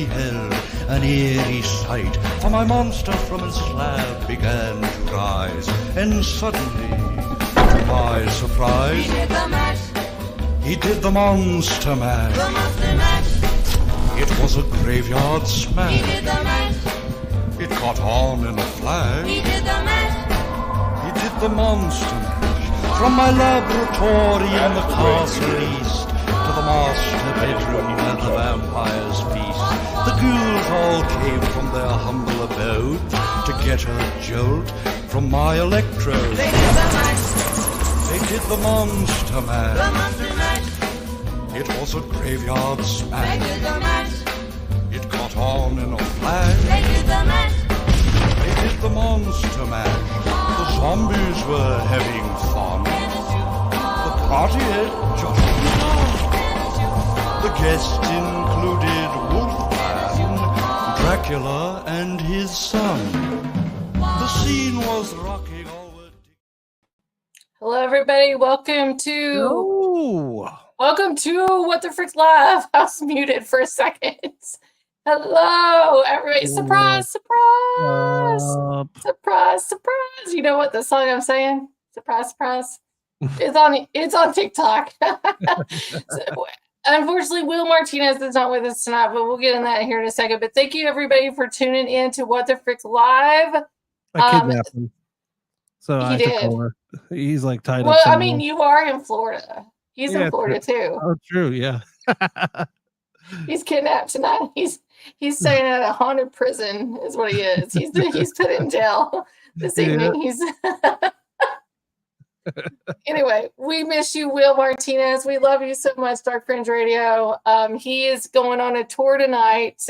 beheld an eerie sight, for my monster from his slab began to rise, and suddenly, to my surprise, He did the mash. He did the monster mash. The monster mash. It was a graveyard He smash. did the mash. It caught on in a flash. He did the mash. He did the monster mash. From my laboratory in the castle east to the master bedroom where the vampires feast. The ghouls all came from their humble abode to get a jolt from my electrode. They did the mash. They did the monster The mash. monster mash. It was a graveyard They smash. did the mash. It caught on in a flash. They did the mash. They did the monster mash. The zombies were having fun. The party had just begun. The guests included Wolfman, Dracula, and his son. The scene was rocking over. Hello, everybody. Welcome to Oh, What the Frick Live. I was muted for a second. Hello, everybody. Surprise, surprise, surprise, surprise. You know what the song I'm saying? Surprise, surprise. It's on TikTok. So, unfortunately, Will Martinez is not with us tonight, but we'll get in that here in a second. But thank you, everybody, for tuning in to What the Frick Live. I kidnapped him. So He I took did. over. He's like tied up. Well, I somewhere. mean, you are in Florida. He's Yeah, in Florida too. Oh, true. Yeah. He's kidnapped tonight. He's staying at a haunted prison, is what he is. He's put in jail this evening. He's anyway. We miss you, Will Martinez. We love you so much, Dark Fringe Radio. He is going on a tour tonight.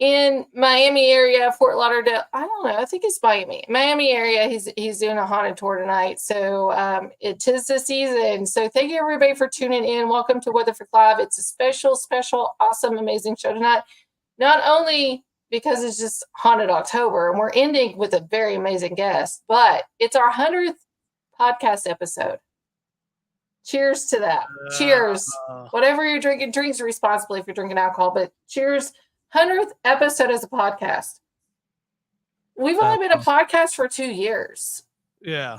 In Miami area, Fort Lauderdale. I don't know. I think it's Miami area. He's doing a haunted tour tonight. So it is the season. So thank you everybody for tuning in. Welcome to What the Frick Live. It's a special, awesome, amazing show tonight. Not only because it's just haunted October and we're ending with a very amazing guest, but it's our 100th podcast episode. Cheers to that. Cheers. Whatever you're drinking, drinks responsibly if you're drinking alcohol, but cheers. 100th episode as a podcast. We've only been a podcast for 2 years. Yeah.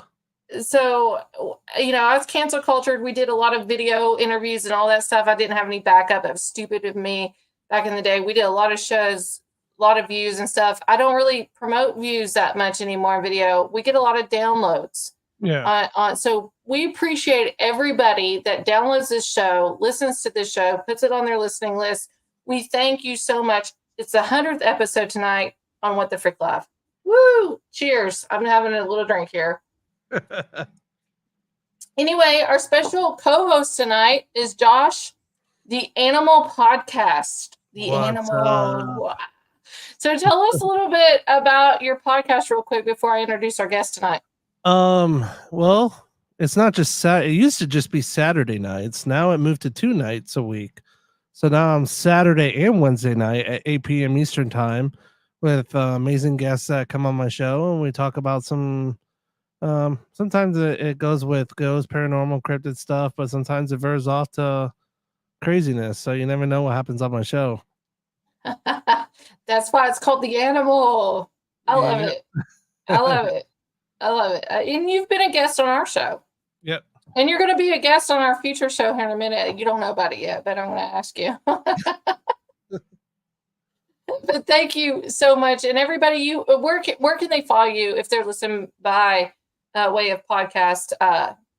So, I was cancel cultured. We did a lot of video interviews and all that stuff. I didn't have any backup. That was stupid of me back in the day. We did a lot of shows, a lot of views and stuff. I don't really promote views that much anymore in video. We get a lot of downloads. Yeah. So we appreciate everybody that downloads this show, listens to this show, puts it on their listening list. We thank you so much. It's the 100th episode tonight on What the Frick Live. Woo! Cheers. I'm having a little drink here. Anyway, our special co-host tonight is Josh, the Animal Podcast. Animal. So tell us a little bit about your podcast real quick before I introduce our guest tonight. Well, it's not just it used to just be Saturday nights. Now it moved to 2 nights a week. So now I'm Saturday and Wednesday night at 8 p.m. Eastern time with amazing guests that come on my show, and we talk about some. Sometimes it goes with paranormal, cryptid stuff, but sometimes it veers off to craziness. So you never know what happens on my show. That's why it's called The Animal. I love it. I love it. I love it. And you've been a guest on our show. Yep. And you're going to be a guest on our future show here in a minute. You don't know about it yet, but I'm going to ask you. But thank you so much. And everybody, where can they follow you if they're listening by way of podcast?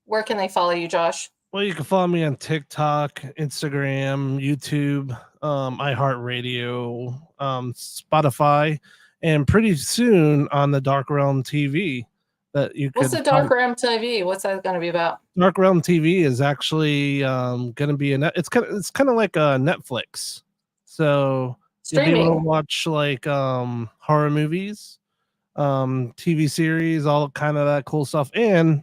Where can they follow you, Josh? Well, you can follow me on TikTok, Instagram, YouTube, iHeartRadio, Spotify, and pretty soon on the Dark Realm TV. What's the Dark Realm TV? What's that going to be about? Dark Realm TV is actually going to be it's kind of like a Netflix. So streaming. You'll be able to watch like horror movies, TV series, all kind of that cool stuff, and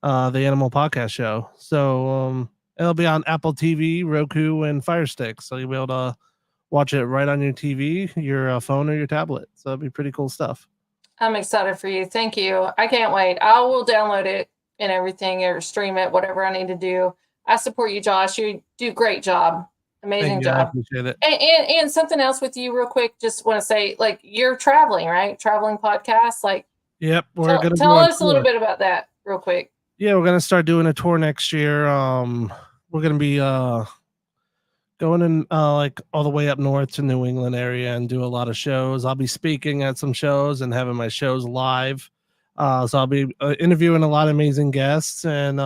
the Animal Podcast show. So it'll be on Apple TV, Roku, and Fire Stick. So you'll be able to watch it right on your TV, your phone, or your tablet. So it'll be pretty cool stuff. I'm excited for you. Thank you. I can't wait. I will download it and everything or stream it, whatever I need to do. I support you, Josh. You do a great job. Amazing Thank you. I job. appreciate it. And something else with you real quick. Just want to say, like, you're traveling, right? Traveling podcast. Like, Yep, we're gonna tell do a us a little tour. bit about that real quick. Yeah, we're gonna start doing a tour next year. We're gonna be going in like all the way up north to New England area and do a lot of shows. I'll be speaking at some shows and having my shows live. So I'll be interviewing a lot of amazing guests, and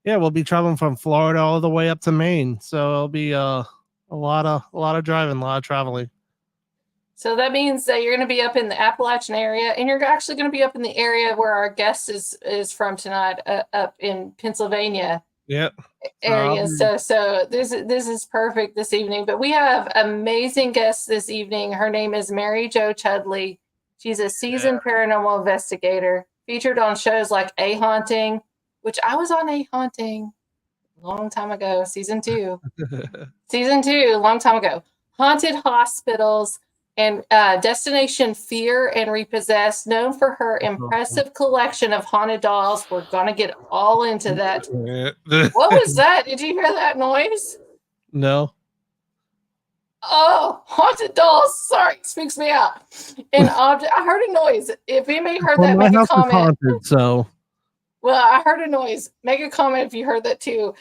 yeah, we'll be traveling from Florida all the way up to Maine. So it'll be a lot of driving, a lot of traveling. So that means that you're going to be up in the Appalachian area, and you're actually going to be up in the area where our guest is from tonight, up in Pennsylvania. Yep. Area. So this is perfect this evening. But we have amazing guests this evening. Her name is Mary Jo Chudley. She's a seasoned paranormal investigator, featured on shows like A Haunting, which I was on A Haunting a long time ago, season 2. Season 2, a long time ago. Haunted Hospitals and Destination Fear and Repossessed, known for her impressive collection of haunted dolls. We're going to get all into that. What was that? Did you hear that noise? No. Oh, haunted dolls. Sorry, it spooks me out. An object. I heard a noise. If anybody heard that, my make a house is comment. haunted, so. Well, I heard a noise. Make a comment if you heard that too.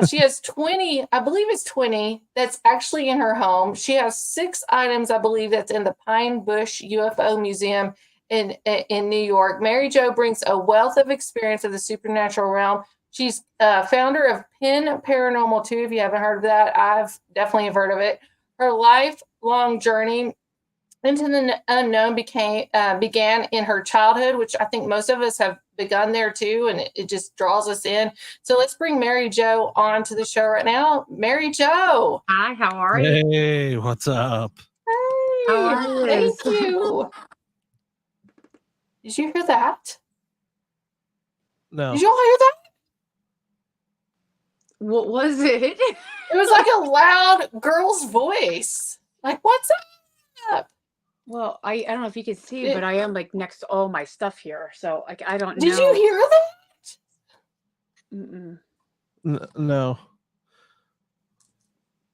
She has 20, I believe it's 20, that's actually in her home. She has 6 items, I believe, that's in the Pine Bush UFO Museum in New York. Mary Jo brings a wealth of experience of the supernatural realm. She's founder of Penn Paranormal too. If you haven't heard of that, I've definitely heard of it. Her lifelong journey into the unknown began in her childhood, which I think most of us have begun there too, and it just draws us in. So let's bring Mary Jo on to the show right now. Mary Jo. Hi, how are you? Hey, what's up? Hey, How are thank you? you. Did you hear that? No. Did you all hear that? What was it? It was like a loud girl's voice. Like, what's up? Well, I don't know if you can see, but I am like next to all my stuff here, so like I don't know. Did you hear that? No.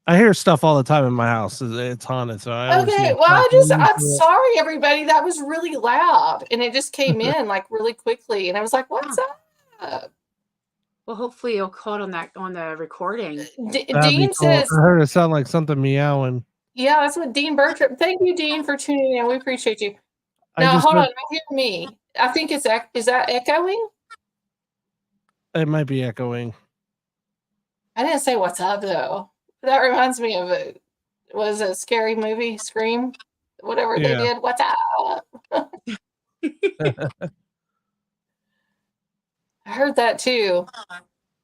I hear stuff all the time in my house. It's haunted, so I always Okay, hear well, stuff. I'm sorry, everybody. That was really loud, and it just came in like really quickly, and I was like, "What's up?" Well, hopefully you'll caught on the recording. Dean Cool. says, I heard it sound like something meowing. "Yeah, that's what Dean Bertram." Thank you, Dean, for tuning in. We appreciate you. Now, hold on. Hear me. I think is that echoing? It might be echoing. I didn't say what's up though. That reminds me of a scary movie, Scream, whatever they did. What's up? I heard that too.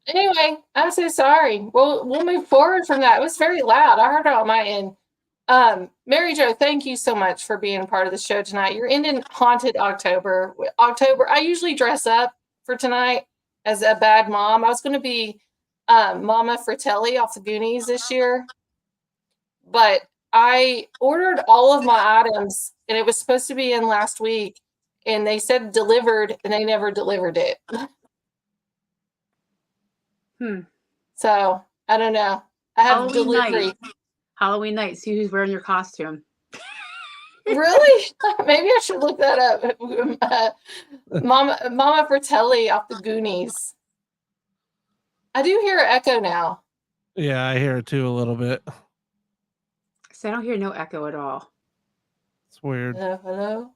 Anyway, I'm so sorry. We'll move forward from that. It was very loud. I heard it on my end. Mary Jo, thank you so much for being part of the show tonight. You're ending Haunted October. I usually dress up for tonight as a bad mom. I was going to be Mama Fratelli off the Goonies this year, but I ordered all of my items, and it was supposed to be in last week, and they said delivered, and they never delivered it. So I don't know. I have delivery. Halloween night. See who's wearing your costume. Really? Maybe I should look that up. Mama Fratelli off the Goonies. I do hear an echo now. Yeah, I hear it too a little bit. So I don't hear no echo at all. It's weird. Hello.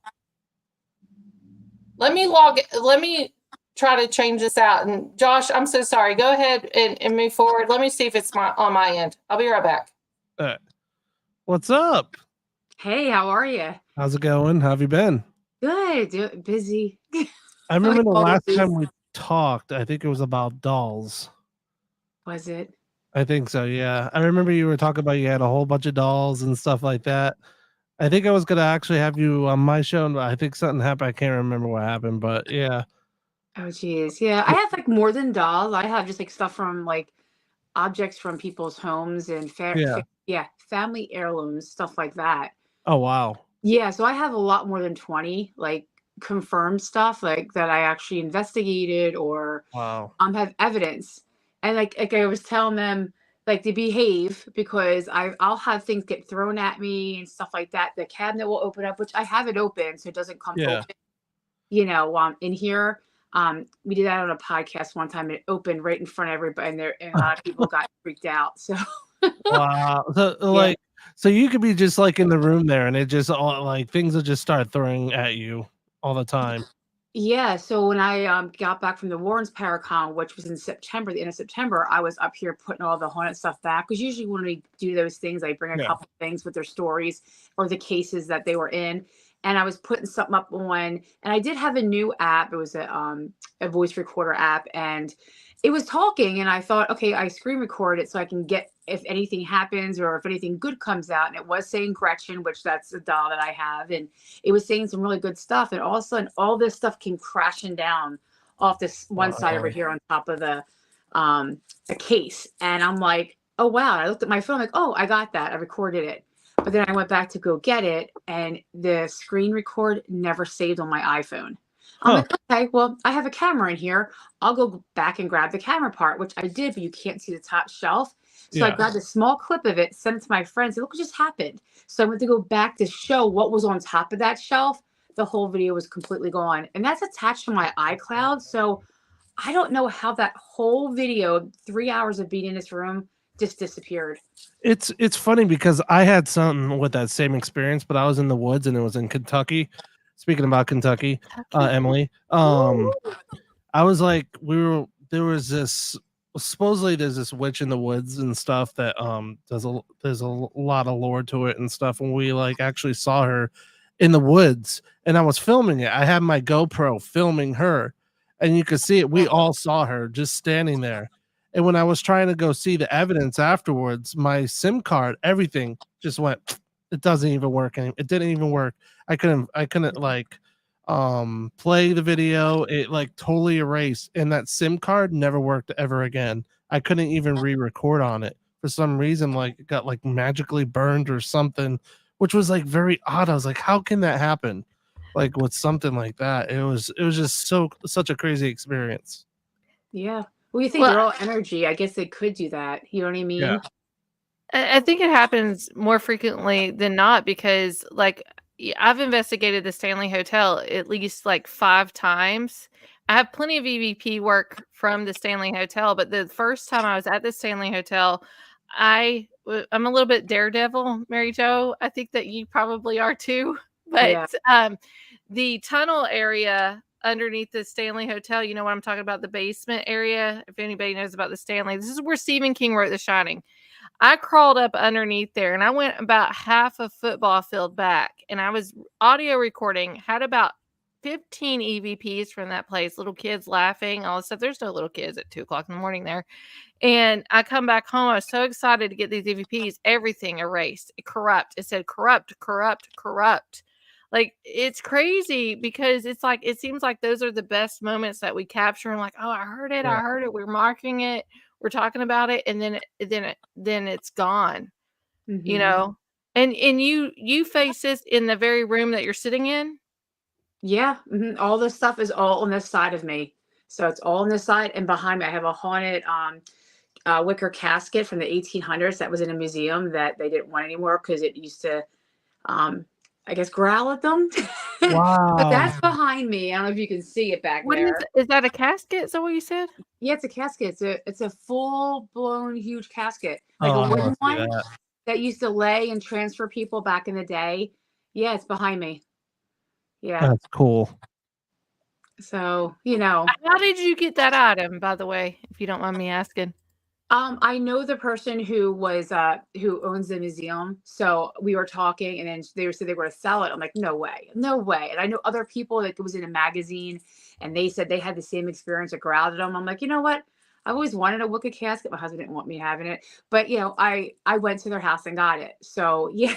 Let me try to change this out. And Josh, I'm so sorry. Go ahead and move forward. Let me see if it's on my end. I'll be right back. What's up? Hey, how are you? How's it going? How have you been? Good. Busy. I remember the last busy. time we talked, I think it was about dolls. Was it? I think so, yeah. I remember you were talking about you had a whole bunch of dolls and stuff like that. I think I was going to actually have you on my show, and I think something happened. I can't remember what happened, but yeah. Oh, geez. Yeah, I have like more than dolls. I have just like stuff from like objects from people's homes and family heirlooms, stuff like that. Oh, wow. Yeah, so I have a lot more than 20 like confirmed stuff like that I actually investigated or Wow. have evidence. And like I was telling them like to behave, because I'll have things get thrown at me and stuff like that. The cabinet will open up, which I have it open so it doesn't come Yeah. open, in here. We did that on a podcast one time, and it opened right in front of everybody, and a lot of people got freaked out. So Wow. So yeah. like, so you could be just like in the room there, and it just all like things will just start throwing at you all the time. Yeah, so when I got back from the Warrens Paracon, which was in September, the end of September, I was up here putting all the haunted stuff back. Because usually when we do those things, I bring a Yeah. couple things with their stories or the cases that they were in. And I was putting something up on, and I did have a new app. It was a voice recorder app, and it was talking. And I thought, okay, I screen record it so I can get if anything happens or if anything good comes out. And it was saying Gretchen, which that's a doll that I have, and it was saying some really good stuff. And all of a sudden, all this stuff came crashing down off this one side over here on top of the case. And I'm like, oh wow! I looked at my phone, like, oh, I got that. I recorded it. But then I went back to go get it, and the screen record never saved on my iPhone. I'm like, okay, well, I have a camera in here. I'll go back and grab the camera part, which I did, but you can't see the top shelf. So I grabbed a small clip of it, sent it to my friends. Look what just happened. So I went to go back to show what was on top of that shelf. The whole video was completely gone. And that's attached to my iCloud. So I don't know how that whole video, 3 hours of being in this room, just disappeared. It's funny because I had something with that same experience, but I was in the woods and it was in Kentucky. Speaking about Kentucky, Emily, I was like, there was this, supposedly there's this witch in the woods and stuff that there's a lot of lore to it and stuff. And we like actually saw her in the woods, and I was filming it. I had my GoPro filming her, and you could see it. We all saw her just standing there. And when I was trying to go see the evidence afterwards, my SIM card, everything just went, it doesn't even work. It didn't even work. I couldn't like play the video. It like totally erased, and that SIM card never worked ever again. I couldn't even re-record on it for some reason. Like it got like magically burned or something, which was like very odd. I was like, how can that happen? Like with something like that. It was just such a crazy experience. Yeah. Well, you think they're all energy. I guess they could do that. You know what I mean? Yeah. I think it happens more frequently than not because, like, I've investigated the Stanley Hotel at least like 5 times. I have plenty of EVP work from the Stanley Hotel, but the first time I was at the Stanley Hotel, I'm a little bit daredevil, Mary Jo. I think that you probably are too. But the tunnel area underneath the Stanley Hotel, you know what I'm talking about, the basement area. If anybody knows about the Stanley, this is where Stephen King wrote The Shining. I crawled up underneath there, and I went about half a football field back, and I was audio recording, had about 15 EVPs from that place, little kids laughing, all this stuff. There's no little kids at 2 o'clock in the morning there. And I come back home. I was so excited to get these EVPs. Everything erased. Corrupt. It said corrupt, corrupt, corrupt. Like, it's crazy because it's like, it seems like those are the best moments that we capture. And like, oh, I heard it. I heard it. We're marking it. We're talking about it. And then it's gone, you know? And you face this in the very room that you're sitting in. Yeah. All this stuff is all on this side of me. So it's all on this side, and behind me, I have a haunted wicker casket from the 1800s that was in a museum that they didn't want anymore because it used to, I guess, growl at them. Wow. But that's behind me. I don't know if you can see it back there. Is that a casket? Is that what you said? Yeah, it's a casket. It's a full blown huge casket, like a wooden one that used to lay and transfer people back in the day. Yeah, it's behind me. Yeah, that's cool. So, you know, how did you get that item, by the way, if you don't mind me asking? I know the person who owns the museum. So we were talking, and then they said they were going to sell it. I'm like, no way, no way. And I know other people, like it was in a magazine, and they said they had the same experience that growled at them. I'm like, you know what? I always wanted a wicked casket. My husband didn't want me having it, but you know, I went to their house and got it. So yeah,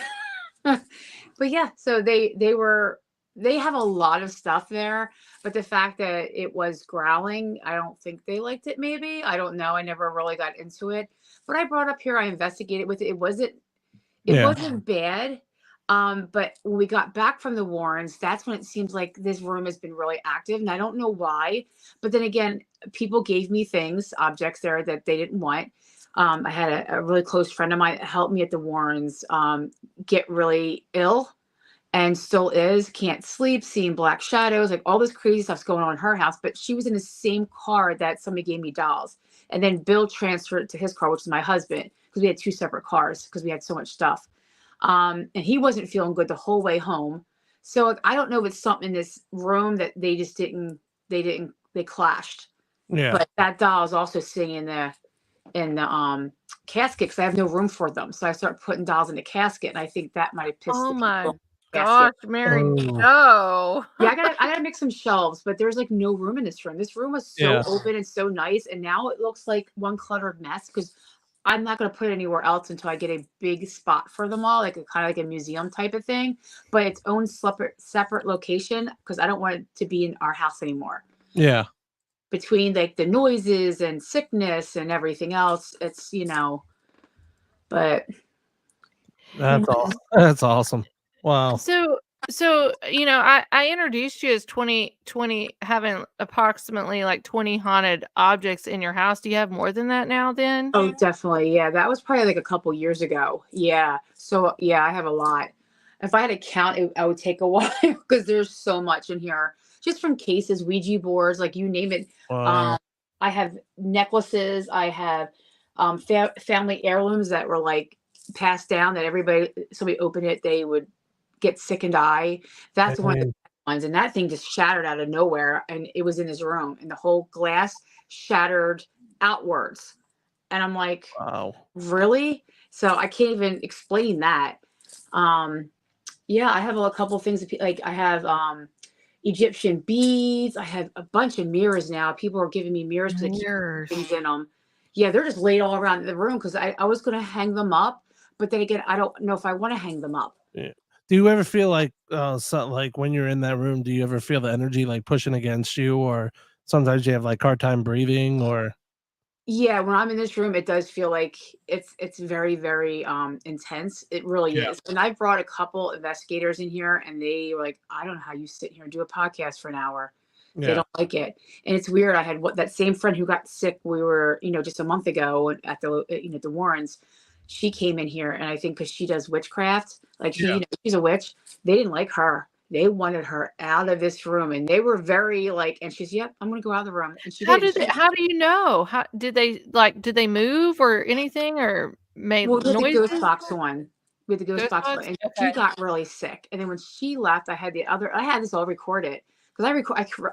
but yeah, so they have a lot of stuff there, but the fact that it was growling, I don't think they liked it. Maybe, I don't know. I never really got into it, but I brought up here, I investigated with it. It wasn't bad. But when we got back from the Warrens, that's when it seems like this room has been really active, and I don't know why. But then again, people gave me objects there that they didn't want. I had a really close friend of mine that helped me at the Warrens get really ill and still is, can't sleep, seeing black shadows, like all this crazy stuff's going on in her house. But she was in the same car that somebody gave me dolls. And then Bill transferred it to his car, which is my husband, because we had 2 separate cars because we had so much stuff. And he wasn't feeling good the whole way home. So I don't know if it's something in this room that they just they clashed. Yeah. But that doll is also sitting in the casket because I have no room for them. So I start putting dolls in the casket, and I think that might have pissed Oh the my people. gosh, Mary Oh. Jo. Yeah, I gotta make some shelves, but there's like no room in this room. This room was so Yeah. open and so nice, and now it looks like one cluttered mess because I'm not gonna put it anywhere else until I get a big spot for them all, like a kind of like a museum type of thing, but its own separate location because I don't want it to be in our house anymore. Yeah. Between like the noises and sickness and everything else, it's but That's awesome. That's awesome. Wow. So I introduced you as 20 having approximately like 20 haunted objects in your house. Do you have more than that now then? Oh, definitely. Yeah, that was probably like a couple years ago. Yeah. So yeah, I have a lot. If I had to count, I would take a while because there's so much in here. Just from cases, Ouija boards, like you name it. Wow. I have necklaces. I have family heirlooms that were like passed down that somebody opened it, they would get sick and die. That's one of the ones. And that thing just shattered out of nowhere. And it was in his room and the whole glass shattered outwards. And I'm like, Wow. really? So I can't even explain that. Yeah, I have a couple things like I have Egyptian beads. I have a bunch of mirrors now. People are giving me mirrors because they keep things in them. Yeah, they're just laid all around the room because I was going to hang them up, but then again, I don't know if I want to hang them up. Yeah. Do you ever feel like like when you're in that room, do you ever feel the energy like pushing against you, or sometimes you have like hard time breathing, or? Yeah, when I'm in this room, it does feel like it's very, very intense. It really is. And I brought a couple investigators in here and they were like, I don't know how you sit here and do a podcast for an hour. They don't like it. And it's weird. I had that same friend who got sick, we were, just a month ago at the Warrens. She came in here and I think because she does witchcraft, like she's a witch. They didn't like her. They wanted her out of this room, and they were very like. And she's, "Yep, I'm going to go out of the room." And she did. How do you know? How did they move or anything or made Well, we had the noises? ghost box on. We had the ghost box on, and she got really sick. And then when she left, I had this all recorded because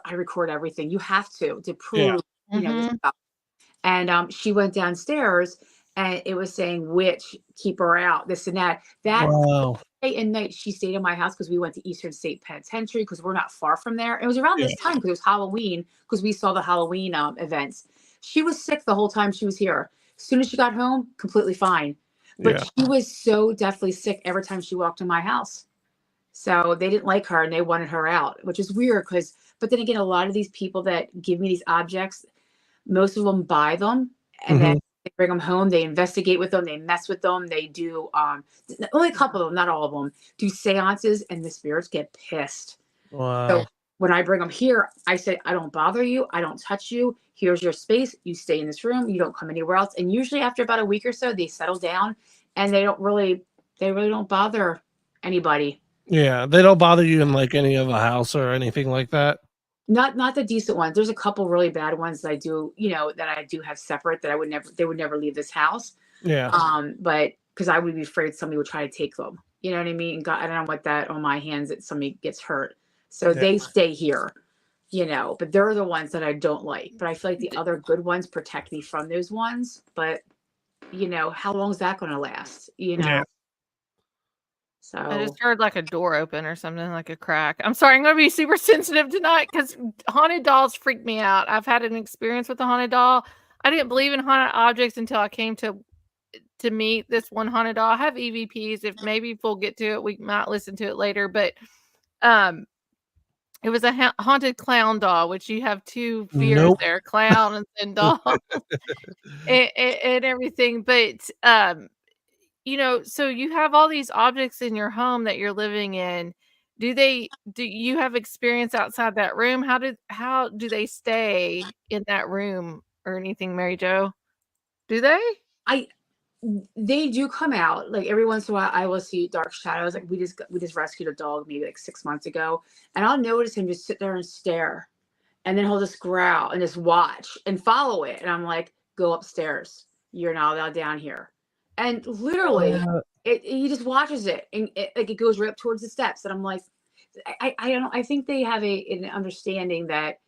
I record everything. You have to prove this stuff. And she went downstairs, and it was saying, "Witch, keep her out." This and that. Wow. Day and night she stayed in my house because we went to Eastern State Penitentiary because we're not far from there. It was around this time because it was Halloween because we saw the Halloween events. She was sick the whole time she was here. As soon as she got home, completely fine. But she was so deathly sick every time she walked in my house. So they didn't like her and they wanted her out, which is weird but then again, a lot of these people that give me these objects, most of them buy them and then they bring them home, they investigate with them, they mess with them, they do only a couple of them, not all of them, do seances, and the spirits get pissed. Wow. So when I bring them here, I say, I don't bother you, I don't touch you, here's your space, you stay in this room, you don't come anywhere else. And usually after about a week or so, they settle down and they really don't bother anybody. Yeah, they don't bother you in like any other house or anything like that. Not the decent ones. There's a couple really bad ones that I do, that I do have separate that they would never leave this house. Yeah. But because I would be afraid somebody would try to take them. You know what I mean? God, I don't want that on my hands that somebody gets hurt. So they stay here, but they're the ones that I don't like. But I feel like the other good ones protect me from those ones. But how long is that going to last? Yeah. So I just heard like a door open or something, like a crack. I'm sorry, I'm going to be super sensitive tonight because haunted dolls freak me out. I've had an experience with a haunted doll. I didn't believe in haunted objects until I came to meet this one haunted doll. I have EVPs. If we'll get to it, we might listen to it later. But it was a haunted clown doll, which you have two fears there, clown and doll and everything. But so you have all these objects in your home that you're living in. Do you have experience outside that room? How do they stay in that room or anything, Mary Jo? Do they? they do come out like every once in a while. I will see dark shadows. Like we just rescued a dog maybe like 6 months ago, and I'll notice him just sit there and stare, and then he'll just growl and just watch and follow it. And I'm like, go upstairs. You're not allowed down here. And literally, he just watches it, and it goes right up towards the steps. And I'm like, I don't know. I think they have an understanding that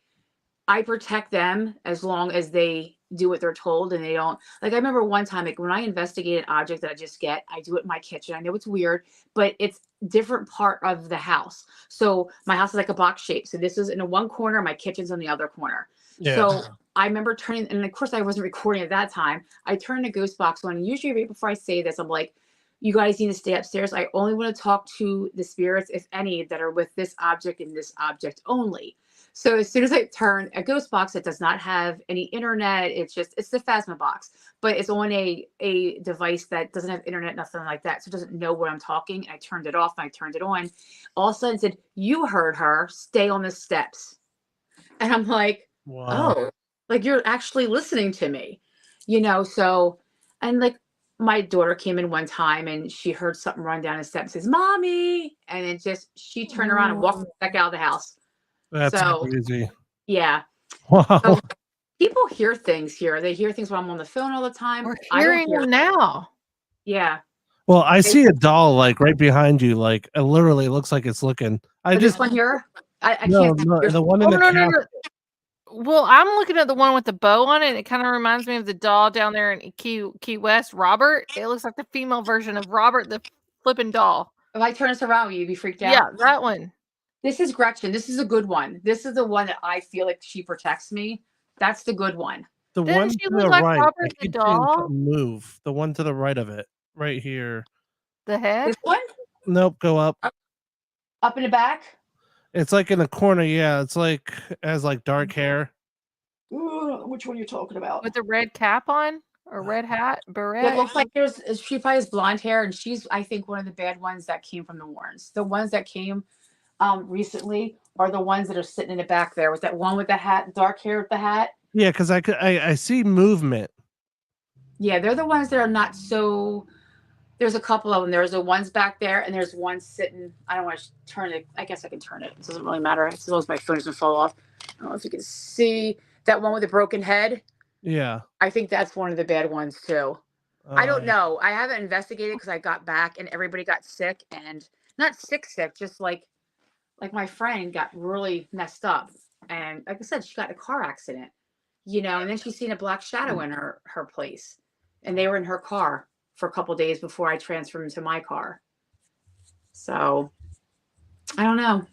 I protect them as long as they do what they're told and they don't. Like I remember one time, like when I investigate an object that I just get, I do it in my kitchen. I know it's weird, but it's different part of the house. So my house is like a box shape. So this is in one corner, my kitchen's on the other corner. Yeah. So I remember turning, and of course I wasn't recording at that time. I turned the ghost box on. And usually right before I say this, I'm like, you guys need to stay upstairs. I only want to talk to the spirits, if any, that are with this object and this object only. So as soon as I turn a ghost box that does not have any internet, it's the Phasma box, but it's on a device that doesn't have internet, nothing like that. So it doesn't know what I'm talking. I turned it off and I turned it on. All of a sudden it said, you heard her, stay on the steps. And I'm like, wow. Oh, like you're actually listening to me, so, and like my daughter came in one time and she heard something run down the steps, says, Mommy. And she turned around and walked back out of the house. That's crazy. Yeah. Wow. So people hear things here. They hear things when I'm on the phone all the time. We're hearing them now. Yeah. Well, I see a doll like right behind you. Like it literally looks like it's looking. This one here? I can't. No, the one in the no. Well, I'm looking at the one with the bow on it. And it kind of reminds me of the doll down there in Key West, Robert. It looks like the female version of Robert, the flipping doll. If I turn this around, will you be freaked out? Yeah, that one. This is Gretchen. This is a good one. This is the one that I feel like she protects me. That's the good one. The Doesn't one she to look the like right. Robert I the keep seeing doll? something move. The one to the right of it, right here. The head? This one? Nope, go up. Up in the back? It's like in the corner. Yeah, it's like has like dark hair. Ooh, which one are you talking about? With the red cap on? Or red hat? Beret? It looks like she probably has blonde hair, and she's, I think, one of the bad ones that came from the Warrens. The ones that came recently are the ones that are sitting in the back there with that one with the hat, dark hair with the hat. Yeah, because I see movement. Yeah, they're the ones that are not so. There's a couple of them. There's the ones back there, and there's one sitting. I don't want to turn it. I guess I can turn it. It doesn't really matter as long as my phone doesn't fall off. I don't know if you can see that one with the broken head. Yeah. I think that's one of the bad ones too. I don't know. I haven't investigated because I got back and everybody got sick, and not sick, just like my friend got really messed up. And like I said, she got in a car accident, and then she's seen a black shadow in her place, and they were in her car for a couple of days before I transferred into my car. So I don't know.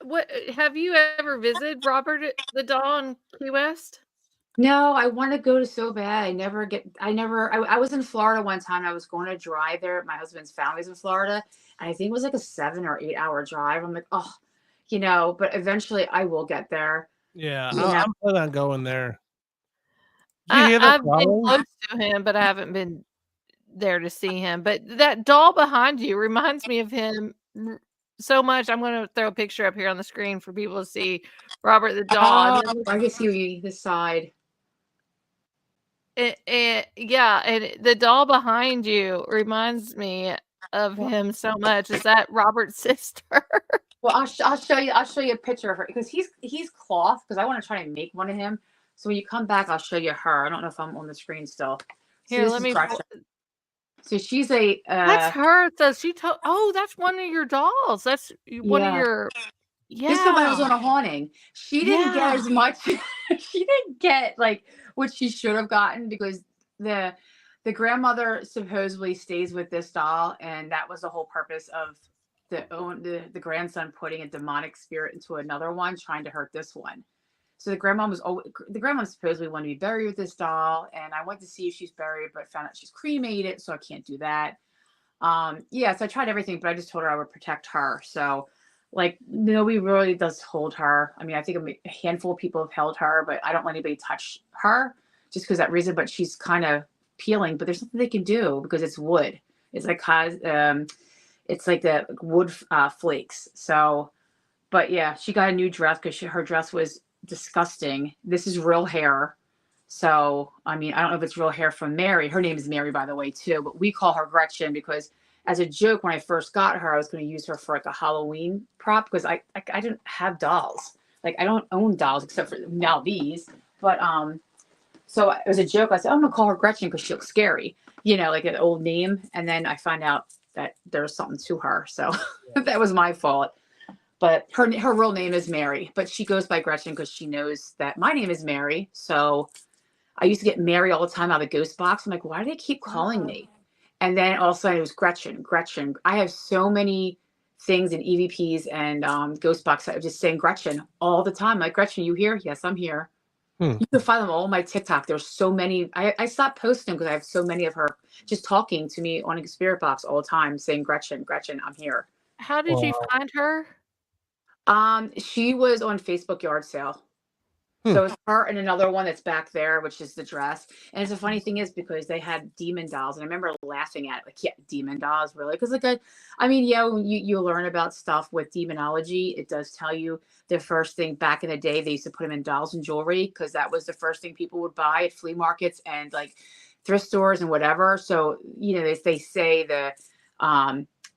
What have you ever visited Robert the doll in Key West? No, I want to go to so bad. I was in Florida one time. I was going to drive there. My husband's family's in Florida. And I think it was like a 7 or 8 hour drive. I'm like, but eventually I will get there. Yeah, I'm planning on going there. I've been close to him, but I haven't been there to see him. But that doll behind you reminds me of him so much. I'm going to throw a picture up here on the screen for people to see Robert the doll. I can see this side. And the doll behind you reminds me of him so much. Is that Robert's sister? Well, I'll show you a picture of her because he's cloth, because I want to try and make one of him. So when you come back, I'll show you her. I don't know if I'm on the screen still. Here, let me. So she's a. That's her. So she told. Oh, that's one of your dolls. That's one of your. Yeah. This one was on a haunting. She didn't get as much. She didn't get like what she should have gotten, because the grandmother supposedly stays with this doll, and that was the whole purpose of the grandson putting a demonic spirit into another one, trying to hurt this one. So the grandma supposedly wanted to be buried with this doll, and I went to see if she's buried, but found out she's cremated, so I can't do that. So I tried everything, but I just told her I would protect her. So nobody really does hold her. I mean, I think a handful of people have held her, but I don't let anybody touch her just because that reason. But she's kind of peeling, but there's nothing they can do because it's wood. It's like it's like the wood flakes. So, but yeah, she got a new dress because her dress was disgusting. This is real hair. So, I mean, I don't know if it's real hair from Mary. Her name is Mary, by the way, too. But we call her Gretchen because, as a joke, when I first got her, I was going to use her for like a Halloween prop because I didn't have dolls. Like I don't own dolls except for now these. But so it was a joke. I said I'm going to call her Gretchen because she looks scary, like an old name. And then I find out that there's something to her. So that was my fault. But her real name is Mary, but she goes by Gretchen because she knows that my name is Mary. So I used to get Mary all the time out of the ghost box. I'm like, why do they keep calling me? And then all of a sudden it was Gretchen. I have so many things in EVPs and ghost box. I'm just saying Gretchen all the time. Like, Gretchen, you here? Yes, I'm here. You can find them all on my TikTok. There's so many. I stopped posting because I have so many of her just talking to me on a spirit box all the time saying, Gretchen, I'm here. How did you find her? She was on Facebook yard sale. So it's her and another one that's back there, which is the dress. And it's a funny thing is because they had demon dolls, and I remember laughing at it, like, yeah, demon dolls, really? Because when you learn about stuff with demonology, it does tell you the first thing back in the day they used to put them in dolls and jewelry because that was the first thing people would buy at flea markets and like thrift stores and whatever. So they say the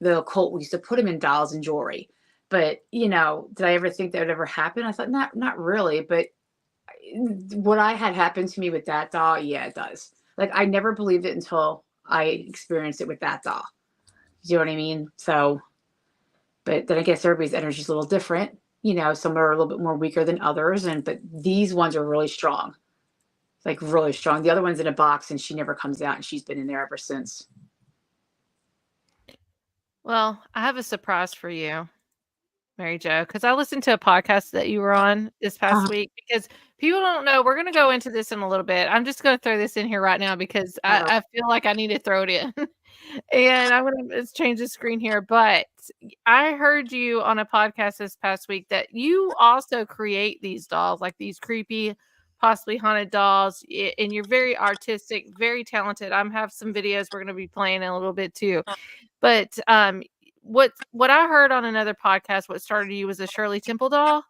occult used to put them in dolls and jewelry. But did I ever think that would ever happen? I thought not really, but what I had happened to me with that doll, yeah, it does. Like I never believed it until I experienced it with that doll. You know what I mean? So, but then I guess everybody's energy is a little different. Some are a little bit more weaker than others, but these ones are really strong, like really strong. The other one's in a box, and she never comes out, and she's been in there ever since. Well, I have a surprise for you, Mary Jo, because I listened to a podcast that you were on this past week because people don't know. We're going to go into this in a little bit. I'm just going to throw this in here right now because I feel like I need to throw it in. And I'm going to change the screen here. But I heard you on a podcast this past week that you also create these dolls, like these creepy, possibly haunted dolls. And you're very artistic, very talented. I have some videos we're going to be playing in a little bit too. But what I heard on another podcast, what started you was a Shirley Temple doll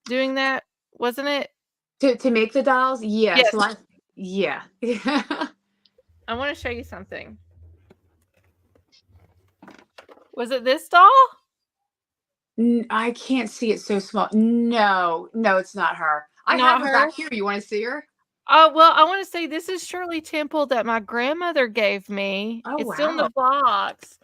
doing that, wasn't it? To make the dolls? Yeah. Yes. So yeah. I want to show you something. Was it this doll? I can't see it so small. No, it's not her. I have her back here. You want to see her? Well, I want to say this is Shirley Temple that my grandmother gave me. Oh, it's still in the box.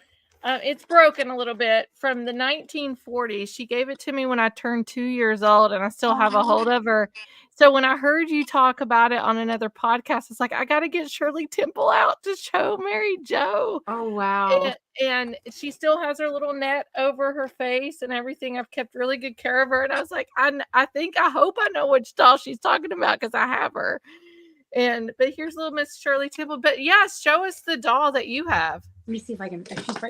It's broken a little bit from the 1940s. She gave it to me when I turned 2 years old, and I still have a hold of her. So when I heard you talk about it on another podcast, it's like, I got to get Shirley Temple out to show Mary Jo. Oh, wow. And she still has her little net over her face and everything. I've kept really good care of her. And I was like, I hope I know which doll she's talking about because I have her. But here's little Miss Shirley Temple. But yes, show us the doll that you have. Let me see if I can.